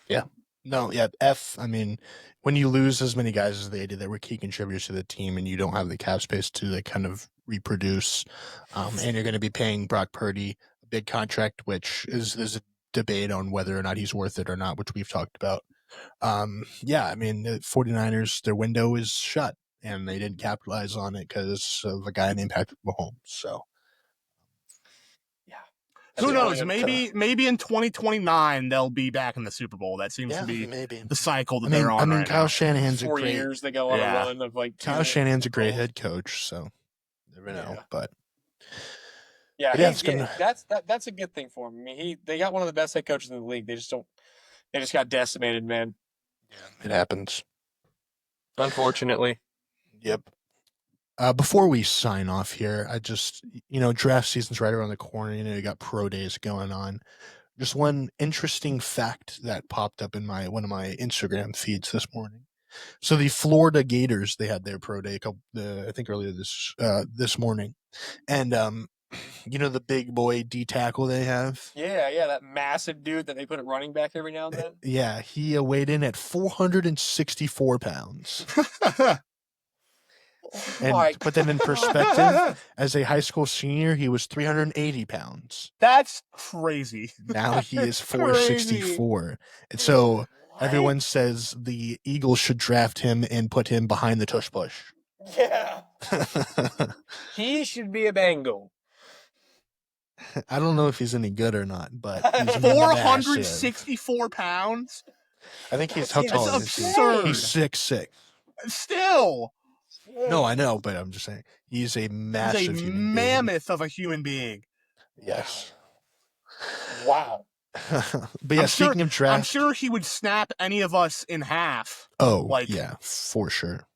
Yeah. No, yeah, F. I mean, when you lose as many guys as they did that were key contributors to the team, and you don't have the cap space to kind of reproduce, and you're going to be paying Brock Purdy a big contract, which is a debate on whether or not he's worth it or not, which we've talked about. Yeah, I mean, the 49ers, their window is shut, and they didn't capitalize on it because of a guy named Patrick Mahomes. So, yeah. Who knows? Maybe in 2029 they'll be back in the Super Bowl. That seems to be the cycle that they're on. I mean, right Kyle now. Shanahan's 4 a great years they go on a run of Kyle Shanahan's a great head coach, so never know. But yeah, that's a good thing for him. I mean, they got one of the best head coaches in the league. They just got decimated, man. Yeah, it happens. Unfortunately. Yep. Before we sign off here, I just, draft season's right around the corner. You got pro days going on. Just one interesting fact that popped up in one of my Instagram feeds this morning. So the Florida Gators, they had their pro day I think earlier this morning, and the big boy D tackle they have. Yeah, that massive dude that they put at running back every now and then. Yeah, he weighed in at 464 pounds. But then in perspective, as a high school senior, he was 380 pounds. That's crazy. Now he is 464. And so everyone says the Eagles should draft him and put him behind the tush push. Yeah. He should be a Bengal. I don't know if he's any good or not, but he's 464 pounds? I think he's how tall is he? Absurd. He's 6'6". Still. No, I know, but I'm just saying he's a massive human mammoth being. Of a human being. Yes. Wow. But yeah, speaking of draft, I'm sure he would snap any of us in half. Oh, yeah, for sure.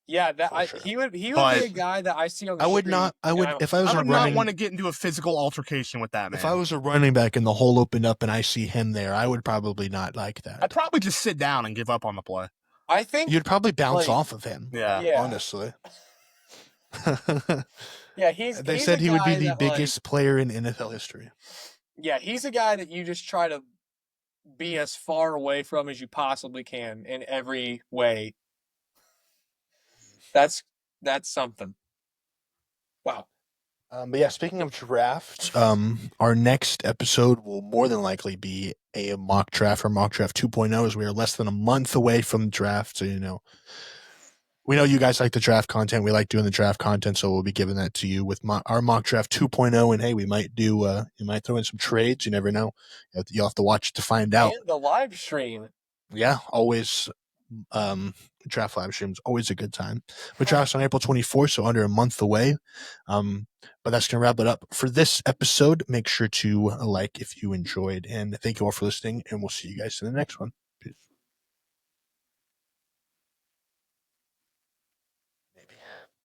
Yeah, he would be a guy that I see on the street. If I was I would not want to get into a physical altercation with that man. If I was a running back and the hole opened up and I see him there, I would probably not like that. I'd probably just sit down and give up on the play. I think you'd probably bounce off of him. Yeah. Honestly. Yeah, They he's said a he would be guy the that, biggest player in NFL history. yeah, he's a guy that you just try to be as far away from as you possibly can in every way. That's something. Wow. But yeah, speaking of draft, our next episode will more than likely be a mock draft or mock draft 2.0, as we are less than a month away from the draft. So, we know you guys like the draft content. We like doing the draft content, so we'll be giving that to you with our mock draft 2.0. And hey, we might you might throw in some trades. You never know. You'll have to watch to find out. And the live stream. Yeah, always. Draft live streams always a good time. We draft on April 24th, so under a month away. But that's gonna wrap it up for this episode. Make sure to like if you enjoyed, and thank you all for listening. And we'll see you guys in the next one.